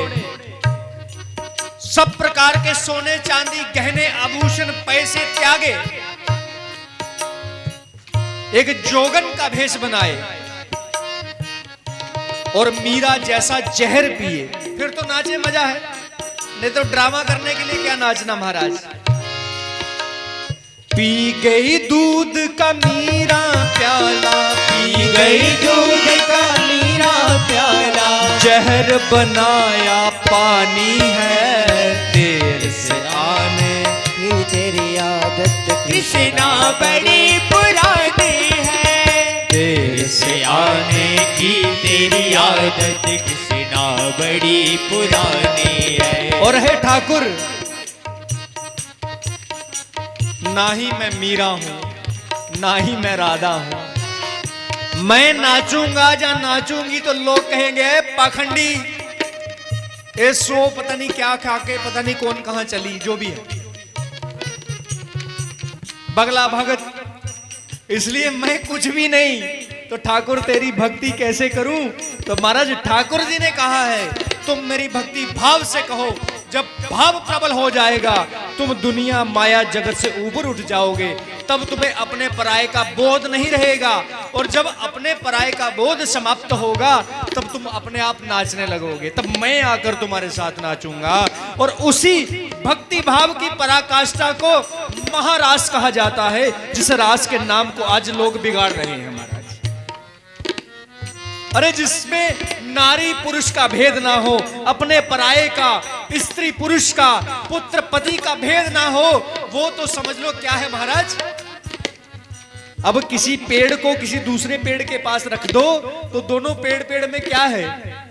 सब प्रकार के सोने चांदी गहने आभूषण पैसे त्यागे, एक जोगन का भेष बनाए और मीरा जैसा जहर पिए, फिर तो नाचे मजा है। नहीं तो ड्रामा करने के लिए क्या नाचना महाराज। पी गई दूध का मीरा प्याला, पी गई दूध का मीरा प्याला। जहर बनाया पानी है देर से आने की तेरी आदत कृष्णा बड़ी पुरानी है, देर से आने की तेरी आदत कृष्णा बड़ी पुरानी है। और है ठाकुर, ना ही मैं मीरा हूं ना ही मैं राधा हूं। मैं नाचूंगा या नाचूंगी तो लोग कहेंगे पाखंडी, ये सो पता नहीं क्या खा के पता नहीं कौन कहां चली, जो भी है बगला भगत। इसलिए मैं कुछ भी नहीं, तो ठाकुर तेरी भक्ति कैसे करूं? तो महाराज ठाकुर जी ने कहा है तुम मेरी भक्ति भाव से कहो। जब भाव प्रबल हो जाएगा तुम दुनिया माया जगत से ऊपर उठ जाओगे, तब तुम्हें अपने पराये का बोध नहीं रहेगा। और जब अपने पराये का बोध समाप्त होगा तब तुम अपने आप नाचने लगोगे, तब मैं आकर तुम्हारे साथ नाचूंगा। और उसी भक्ति भाव की पराकाष्ठा को महारास कहा जाता है, जिस रास के नाम को आज लोग बिगाड़ रहे हैं महाराज। अरे जिसमें नारी पुरुष का भेद ना हो, अपने पराये का, स्त्री पुरुष का, पुत्र पति का भेद ना हो, वो तो समझ लो क्या है महाराज। अब किसी पेड़ को किसी दूसरे पेड़ के पास रख दो तो दोनों पेड़ में क्या है,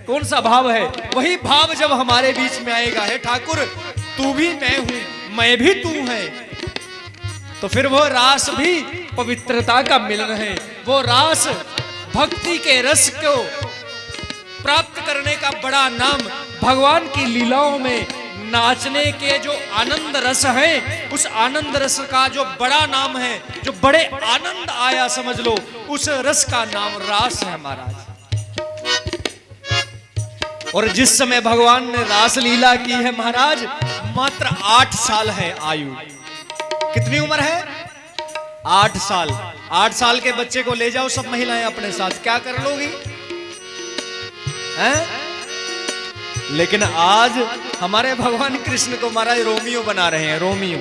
कौन सा भाव है? वही भाव जब हमारे बीच में आएगा, है ठाकुर तू भी मैं हूं मैं भी तू है, तो फिर वो रास भी पवित्रता का मिलन है। वो रास भक्ति के रस को प्राप्त करने का बड़ा नाम, भगवान की लीलाओं में नाचने के जो आनंद रस है, उस आनंद रस का जो बड़ा नाम है, जो बड़े आनंद आया समझ लो, उस रस का नाम रास है महाराज। और जिस समय भगवान ने रास लीला की है महाराज, मात्र 8 साल है आयु। कितनी उम्र है? 8 साल। 8 साल के बच्चे को ले जाओ सब महिलाएं अपने साथ, क्या कर लोगी? हैं? लेकिन आज हमारे भगवान कृष्ण को महाराज रोमियो बना रहे हैं, रोमियो।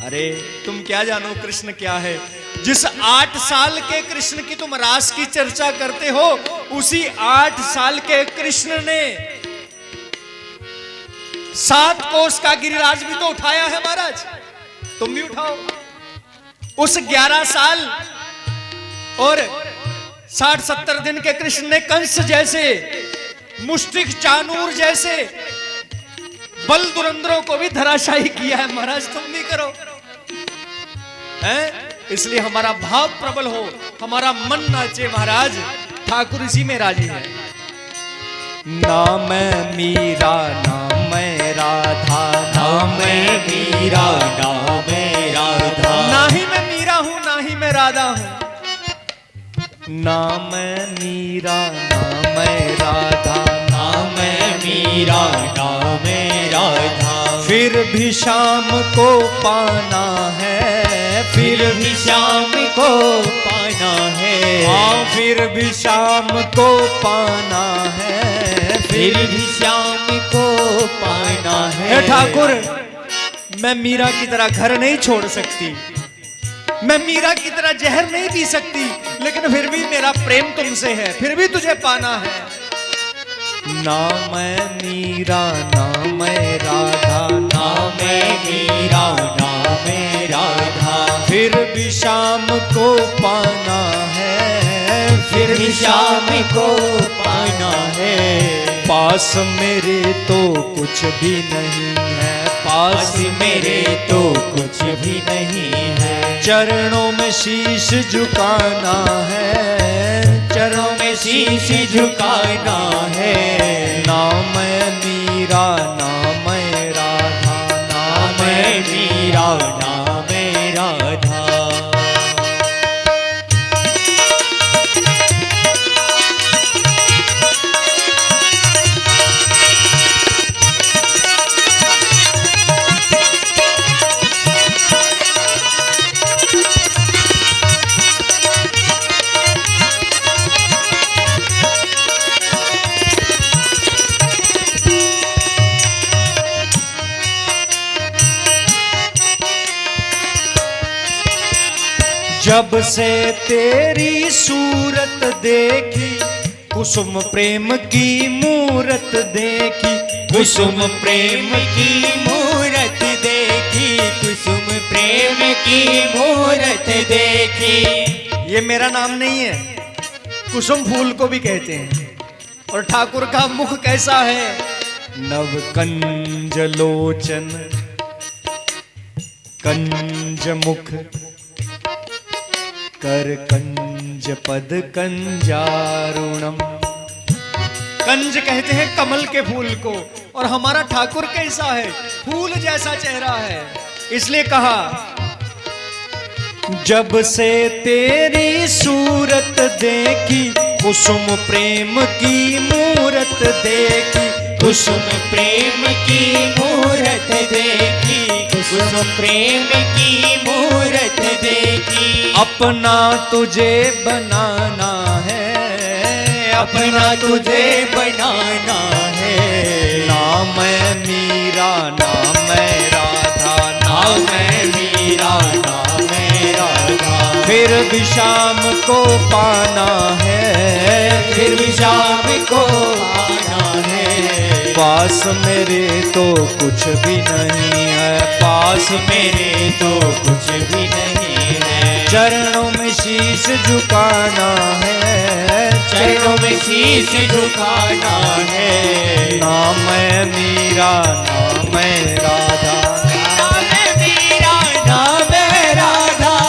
अरे तुम क्या जानो कृष्ण क्या है? जिस 8 साल के कृष्ण की तुम रास की चर्चा करते हो, उसी 8 साल के कृष्ण ने 7 कोस का गिरिराज भी तो उठाया है महाराज, तुम भी उठाओ। उस 11 साल और 60-70 दिन के कृष्ण ने कंस जैसे, मुष्टिक चानूर जैसे बल दुरंदरों को भी धराशायी किया है महाराज, तुम भी करो। हैं? इसलिए हमारा भाव प्रबल हो, हमारा मन नाचे महाराज, ठाकुर इसी में राजी है। ना मैं मीरा ना मैं राधा, ना मैं मीरा ना मैं राधा, ना ही मैं ना मैं मीरा ना मैं राधा, ना मैं मीरा ना मैं राधा, फिर भी शाम को पाना है, फिर भी शाम को पाना है, हाँ फिर भी शाम को पाना है, फिर भी शाम को पाना है। हे ठाकुर, मैं मीरा की तरह घर नहीं छोड़ सकती, मैं मीरा की तरह जहर नहीं पी सकती, लेकिन फिर भी मेरा प्रेम तुमसे है, फिर भी तुझे पाना है। ना मैं मीरा ना मैं राधा, ना मैं मीरा ना मैं राधा, फिर भी शाम को पाना है, फिर भी शाम को पाना है। पास मेरे तो कुछ भी नहीं है, पास मेरे तो कुछ भी नहीं है, चरणों में शीश झुकाना है, चरणों में शीश झुकाना है। ना मैं मीरा ना मैं राधा, ना मैं मीरा ना मैं राधा, जब से तेरी सूरत देखी, कुसुम प्रेम की मूरत देखी, कुसुम प्रेम की मूरत देखी, कुसुम प्रेम की मूरत देखी। ये मेरा नाम नहीं है, कुसुम फूल को भी कहते हैं। और ठाकुर का मुख कैसा है? नव कंज लोचन कंज मुख, कर कंज पद कंजारुणम। कंज कहते हैं कमल के फूल को, और हमारा ठाकुर कैसा है? फूल जैसा चेहरा है। इसलिए कहा, जब से तेरी सूरत देखी, कुसुम प्रेम की मूरत देखी, कुसुम प्रेम की मूरत देखी, कुसुम प्रेम की मूरत देखी। अपना तुझे बनाना है, अपना तुझे बनाना है। ना मैं मीरा ना मैं राधा, ना मैं मीरा ना मैं राधा, फिर भी शाम को पाना है, फिर भी शाम को पाना है। पास मेरे तो कुछ भी नहीं है, पास मेरे तो कुछ भी नहीं है, चरणों में शीश झुकाना है, चरणों में शीश झुकाना है। ना मैं मीरा ना मैं राधा, ना मैं मीरा ना मैं राधा,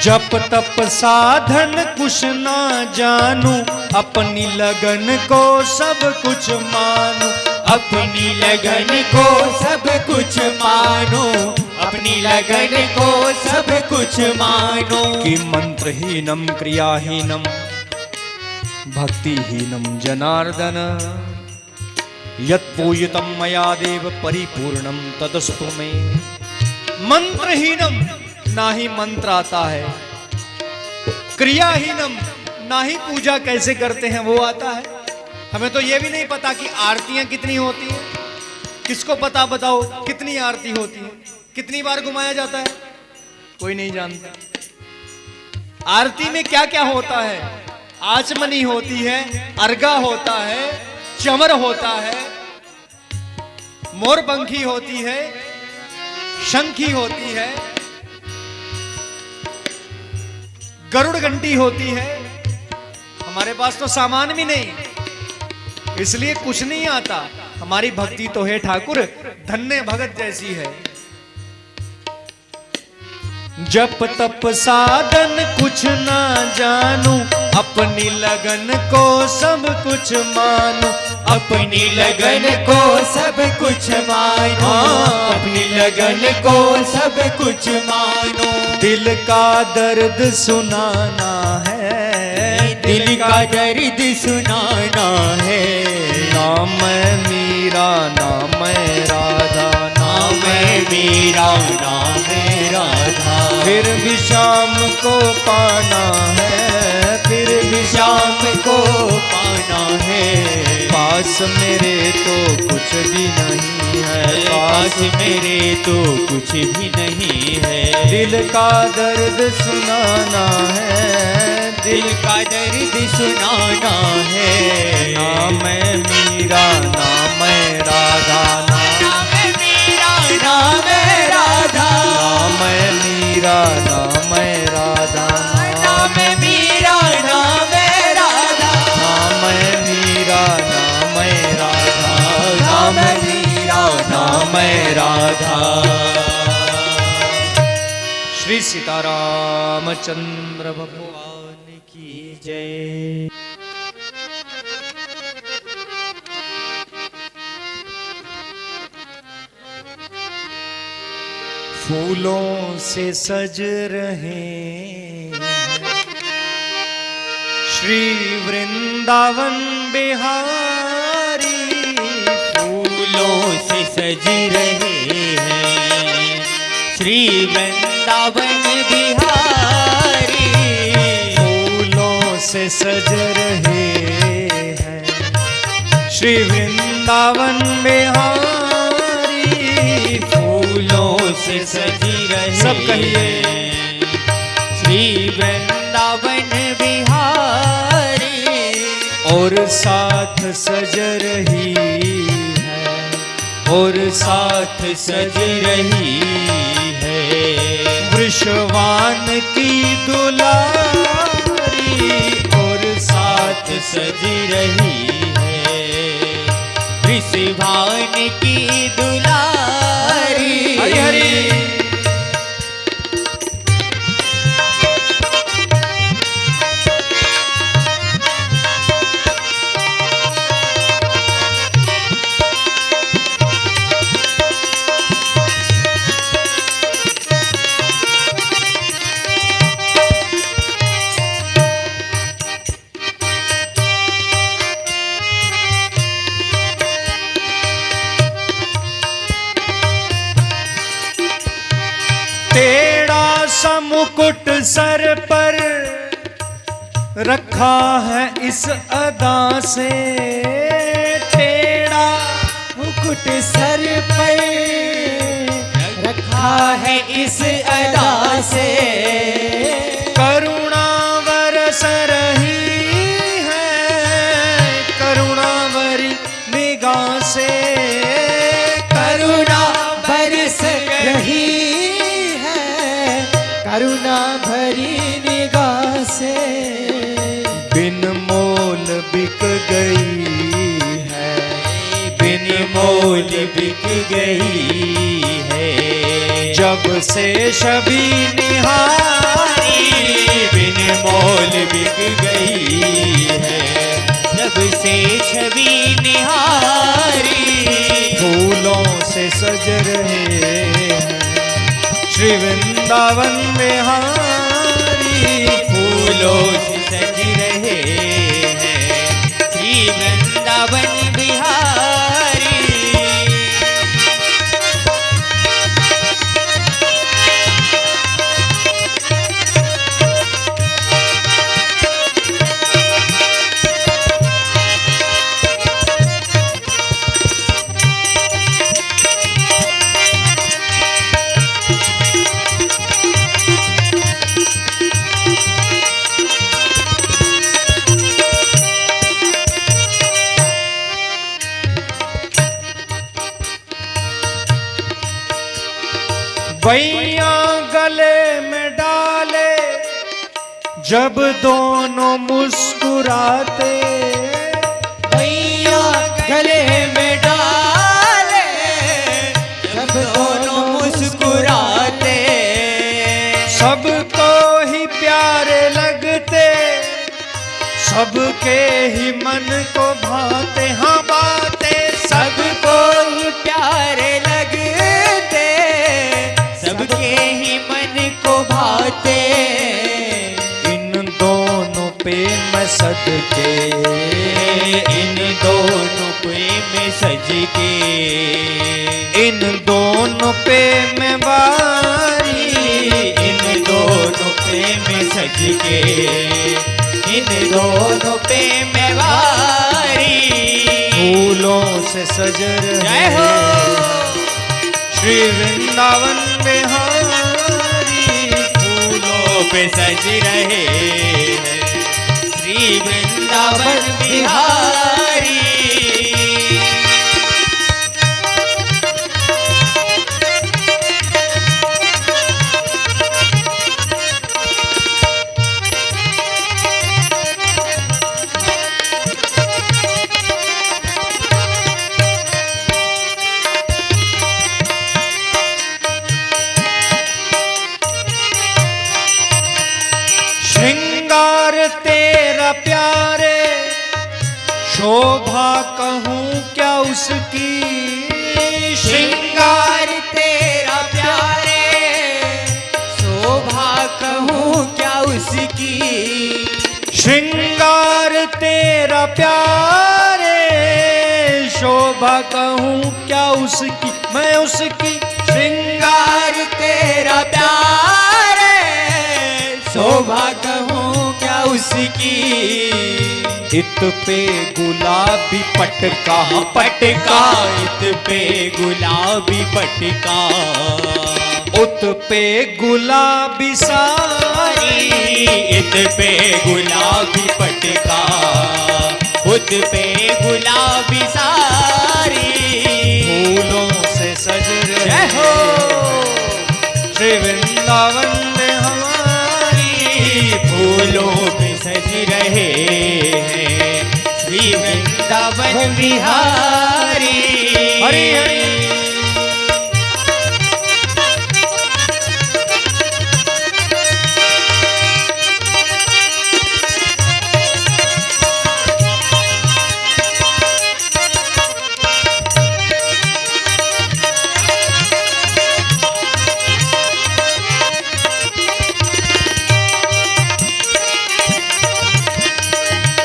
जप तप साधन कुछ ना जानू, अपनी लगन को सब कुछ मानू, अपनी लगन को सब कुछ मानो, अपनी लगन को सब कुछ मानो। कि मंत्रहीनम क्रियाहीनम भक्तिहीनम जनार्दन, यत् पूजितम मया देव परिपूर्णम तदस्तु मे। मंत्रहीनम, ना ही मंत्र आता है, क्रियाहीनम, ना ही पूजा कैसे करते हैं वो आता है। हमें तो ये भी नहीं पता कि आरतियां कितनी होती हैं। किसको पता, बताओ कितनी आरती होती है, कितनी बार घुमाया जाता है? कोई नहीं जानता। आरती में क्या क्या होता है? आचमनी होती है, अर्घा होता है, चमर होता है, मोरपंखी होती है, शंखी होती है, गरुड़ घंटी होती है। हमारे पास तो सामान भी नहीं, इसलिए कुछ नहीं आता। हमारी भक्ति तो है ठाकुर धन्य भगत जैसी है। जप तप साधन कुछ ना जानू, अपनी लगन को सब कुछ मानू। अपनी लगन को सब कुछ मानो, अपनी लगन को सब कुछ मानो। दिल का दर्द सुनाना है, दिल का दर्द सुनाना है। नाम मीरा नाम राधा, नाम मीरा नाम राधा। फिर भी शाम को पाना है, फिर भी शाम को पाना है। पास मेरे तो कुछ भी नहीं है, पास मेरे तो कुछ भी नहीं है। दिल का दर्द सुनाना है, दिल का दर्द सुनाना है। नाम मीरा नाम राधा, नाम मीरा नाम राधा। नाम मीरा नाम राधा, नाम मीरा नाम राधा। नाम मीरा नाम राधा, नाम मीरा नाम राधा। श्री सीताराम चंद्र भगवान की जय। फूलों से सज रहे श्री वृंदावन बिहारी, फूलों से सज रहे हैं श्री वृंदावन बिहारी। फूलों से सज रहे हैं श्री वृंदावन बिहारी। फूलों से सजी रहे सब कहिए श्री वृंदावन बिहारी। और साथ सज रही है, और साथ सज रही है वृषवान की दुलारी। और साथ सज रही है वृषभान की दुलारी। हरि हरि। टेढ़ा सा मुकुट सर पर रखा है इस अदा से, टेढ़ा मुकुट सर पर रखा है इस अदा से। करुणा बरस रही है, करुणा भरी निगाह से। करुणा बरस रही करुणा भरी निगाह से। बिन मोल बिक गई है, बिन मोल बिक गई है जब से छवि निहारी। बिन मोल बिक गई है जब से छवि निहारी। फूलों से सज रहे हैं श्री वृंदावन बिहारी। फूलों से सज रहे हैं श्री वृंदावन बिहारी। बैया गले में डाले जब दोनों मुस्कुराते भैया गले में डाले, जब दोनों मुस्कुराते, सबको ही प्यारे लगते, सबके ही मन को भाते। हाँ बातें सबको ही प्यारे लगते, सबके ही मन को भाते। इन दोनों पे मैं सदके, इन दोनों पे मैं सज के, इन दोनों पे मैं वारी, इन दोनों पे मैं सज के, इन दोनों पे मैं वारी। फूलों से सज जय रहे हो श्री वृंदावन बिहारी, फूलों पे सज रहे हैं श्री वृंदावन बिहारी। श्रृंगार तेरा प्यारे, शोभा कहूँ क्या उसकी। श्रृंगार तेरा प्यारे, शोभा कहूँ क्या उसकी। श्रृंगार तेरा प्यारे, शोभा कहूँ क्या उसकी। मैं उसकी श्रृंगार तेरा प्यारे, शोभा कहूँ क्या उसकी। इत पे गुलाबी पटका, पटका इत पे गुलाबी पटका, उत पे गुलाबी सारी, इत पे गुलाबी पटका, उत पे गुलाबी सारी। फूलों से सज जय रहे हो श्री वृंदावन में हमारी, फूलों पे सज रहे हैं श्री वृंदावन बिहारी। हरि हरि।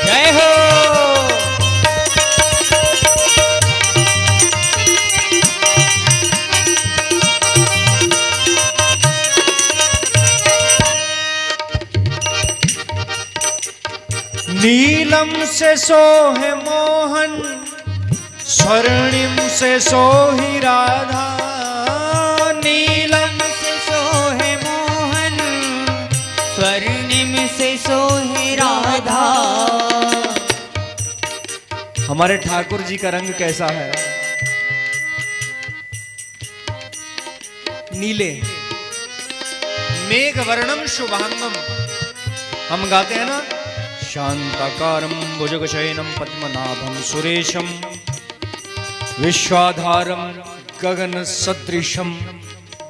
जय हो नीलम से सोहे मोहन, स्वर्णिम से सोही राधा। नीलम से सोहे मोहन, स्वर्णिम से सोहे राधा। हमारे ठाकुर जी का रंग कैसा है? नीले। मेघ वर्णम शुभांगम। हम गाते हैं ना, शांताकारं भुजगशयनं पद्मनाभं सुरेशं, विश्वाधारं गगन सदृशम।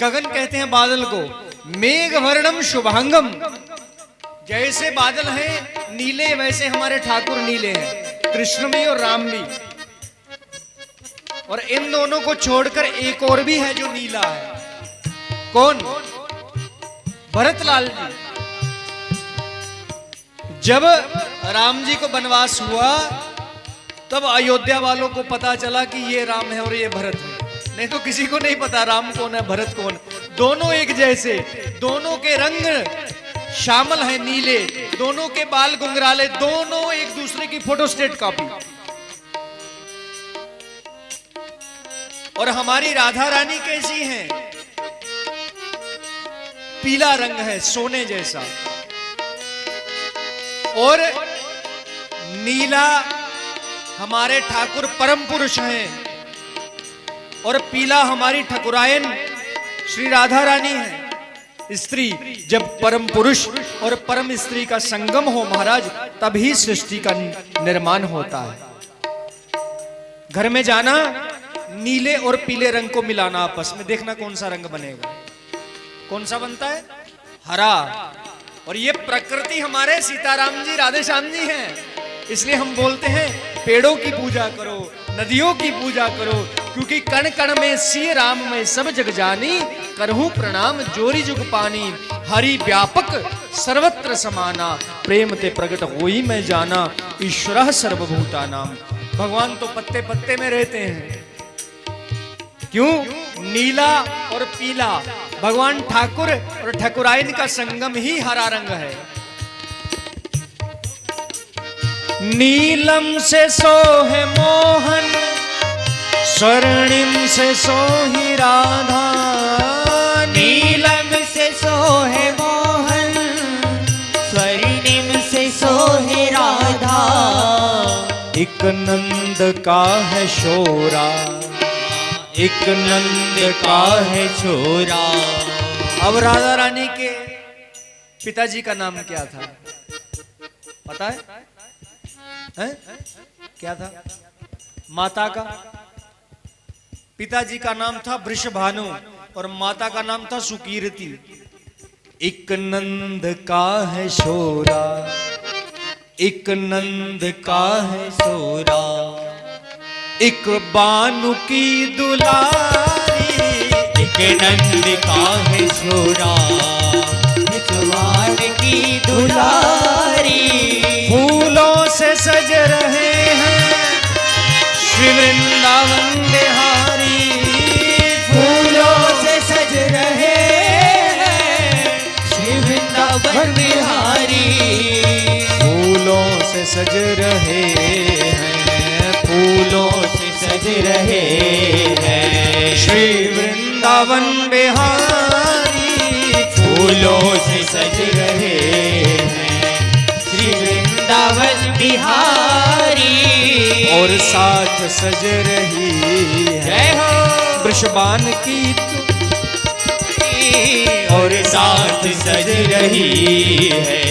गगन कहते हैं बादल को। मेघ वर्णम शुभांगम, जैसे बादल हैं नीले वैसे हमारे ठाकुर नीले हैं, कृष्ण भी और राम भी। और इन दोनों को छोड़कर एक और भी है जो नीला है। कौन? भरतलाल जी। जब राम जी को वनवास हुआ तब अयोध्या वालों को पता चला कि ये राम है और ये भरत है। नहीं तो किसी को नहीं पता राम कौन है भरत कौन। दोनों एक जैसे, दोनों के रंग शामिल हैं नीले, दोनों के बाल गुंगराले, दोनों एक दूसरे की फोटोस्टेट कॉपी। और हमारी राधा रानी कैसी है? पीला रंग है सोने जैसा, और नीला हमारे ठाकुर परम पुरुष हैं, और पीला हमारी ठकुरायन श्री राधा रानी है। स्त्री, जब परम पुरुष और परम स्त्री का संगम हो महाराज, तभी सृष्टि का निर्माण होता है। घर में जाना, नीले और पीले रंग को मिलाना आपस में, देखना कौन सा रंग बनेगा। कौन सा बनता है? हरा। और ये प्रकृति हमारे सीताराम जी राधे श्याम जी हैं, इसलिए हम बोलते हैं पेड़ों की पूजा करो, नदियों की पूजा करो, क्योंकि कण कण में सिय राम में सब जग जानी, करहूं प्रणाम जोरी जुग पानी, हरि व्यापक सर्वत्र समाना, प्रेम ते प्रगट होई मैं जाना, ईश्वरः सर्वभूतानां। भगवान तो पत्ते पत्ते में रहते हैं। क्यों? नीला और पीला, भगवान ठाकुर और ठाकुराइन का संगम ही हरा रंग है। नीलम से सोहे मोहन, स्वर्णिम से सोही राधा, नीलम से सोहे मोहन, स्वर्णिम से सोहे राधा, एक नंद का है शोरा, एक नंद का है छोरा। अब राधा रानी के पिताजी का नाम क्या था पता है? हैं? क्या था? माता का पिताजी का नाम था वृषभानु और माता का नाम था सुकीर्ति। एक नंद का है शोरा, एक नंद का है सोरा, एक बानु की दुलारी, एक नंद का है छोरा, एक वान की दुलारी, फूलों से सज रहे हैं श्री वृंदावन बिहारी, फूलों से सज रहे हैं श्री वृंदावन बिहारी, फूलों से सज रहे हैं, फूलों से सज रहे हैं श्री वृंदावन बिहारी, फूलों से सज रहे हैं श्री वृंदावन बिहारी, और साथ सज रही है वृषभान की और साथ सज रही है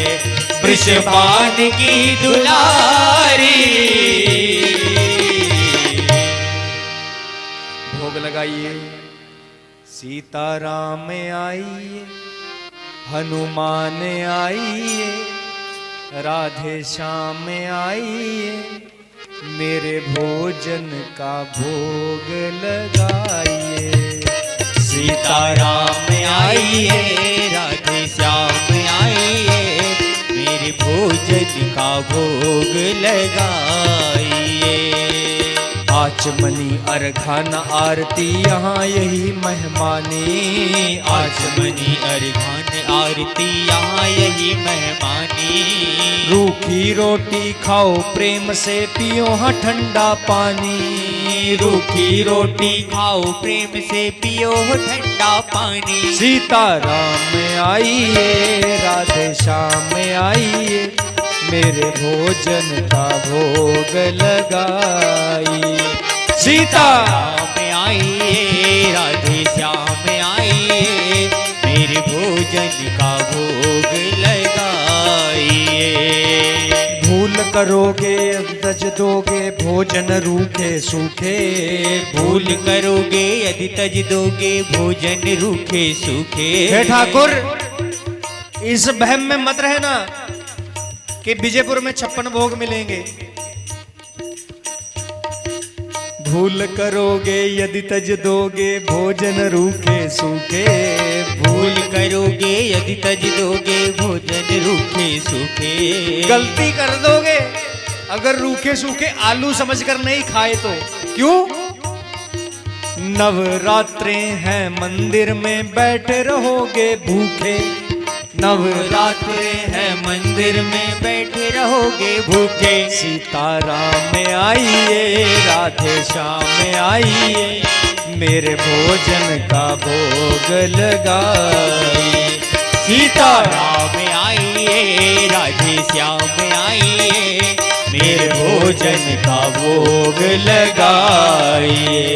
वृषभान की दुलारी। भोग लगाइए। सीताराम आइए, हनुमान आइए, राधे श्याम आइए, मेरे भोजन का भोग लगाइए। सीताराम आइए, राधे श्याम आइए, मेरे भोजन का भोग लगाइए। आचमनी अर्घन आरती यहाँ यही मेहमानी, आचमनी अर्घन आरती यहाँ यही मेहमानी, रूखी रोटी खाओ प्रेम से पियो हाँ ठंडा पानी, रूखी रोटी खाओ प्रेम से पियो ठंडा पानी। सीताराम आइए, राधे श्याम आइए, मेरे भोजन का भोग लगाइए। सीताराम आइए, राधे श्याम आइए, मेरे भोजन का भोग लगाइए। भूल करोगे तज दोगे भोजन रूखे सूखे, भूल करोगे यदि तज दोगे भोजन रूखे सूखे। हे ठाकुर, इस बहम में मत रहना कि विजयपुर में 56 भोग मिलेंगे। भूल करोगे यदि तज दोगे भोजन रूखे सूखे, भूल करोगे यदि तज दोगे भोजन रूखे सूखे। गलती कर दोगे अगर रूखे सूखे आलू समझकर नहीं खाए तो। क्यों? नवरात्रे हैं मंदिर में बैठे रहोगे भूखे, नवरात्रे हैं मंदिर में बैठे रहोगे भूखे। सीताराम आइए, राधे श्याम आइए, मेरे भोजन का भोग लगाइए। सीताराम आइए, राधे श्याम आइए, मेरे भोजन का भोग लगाइए।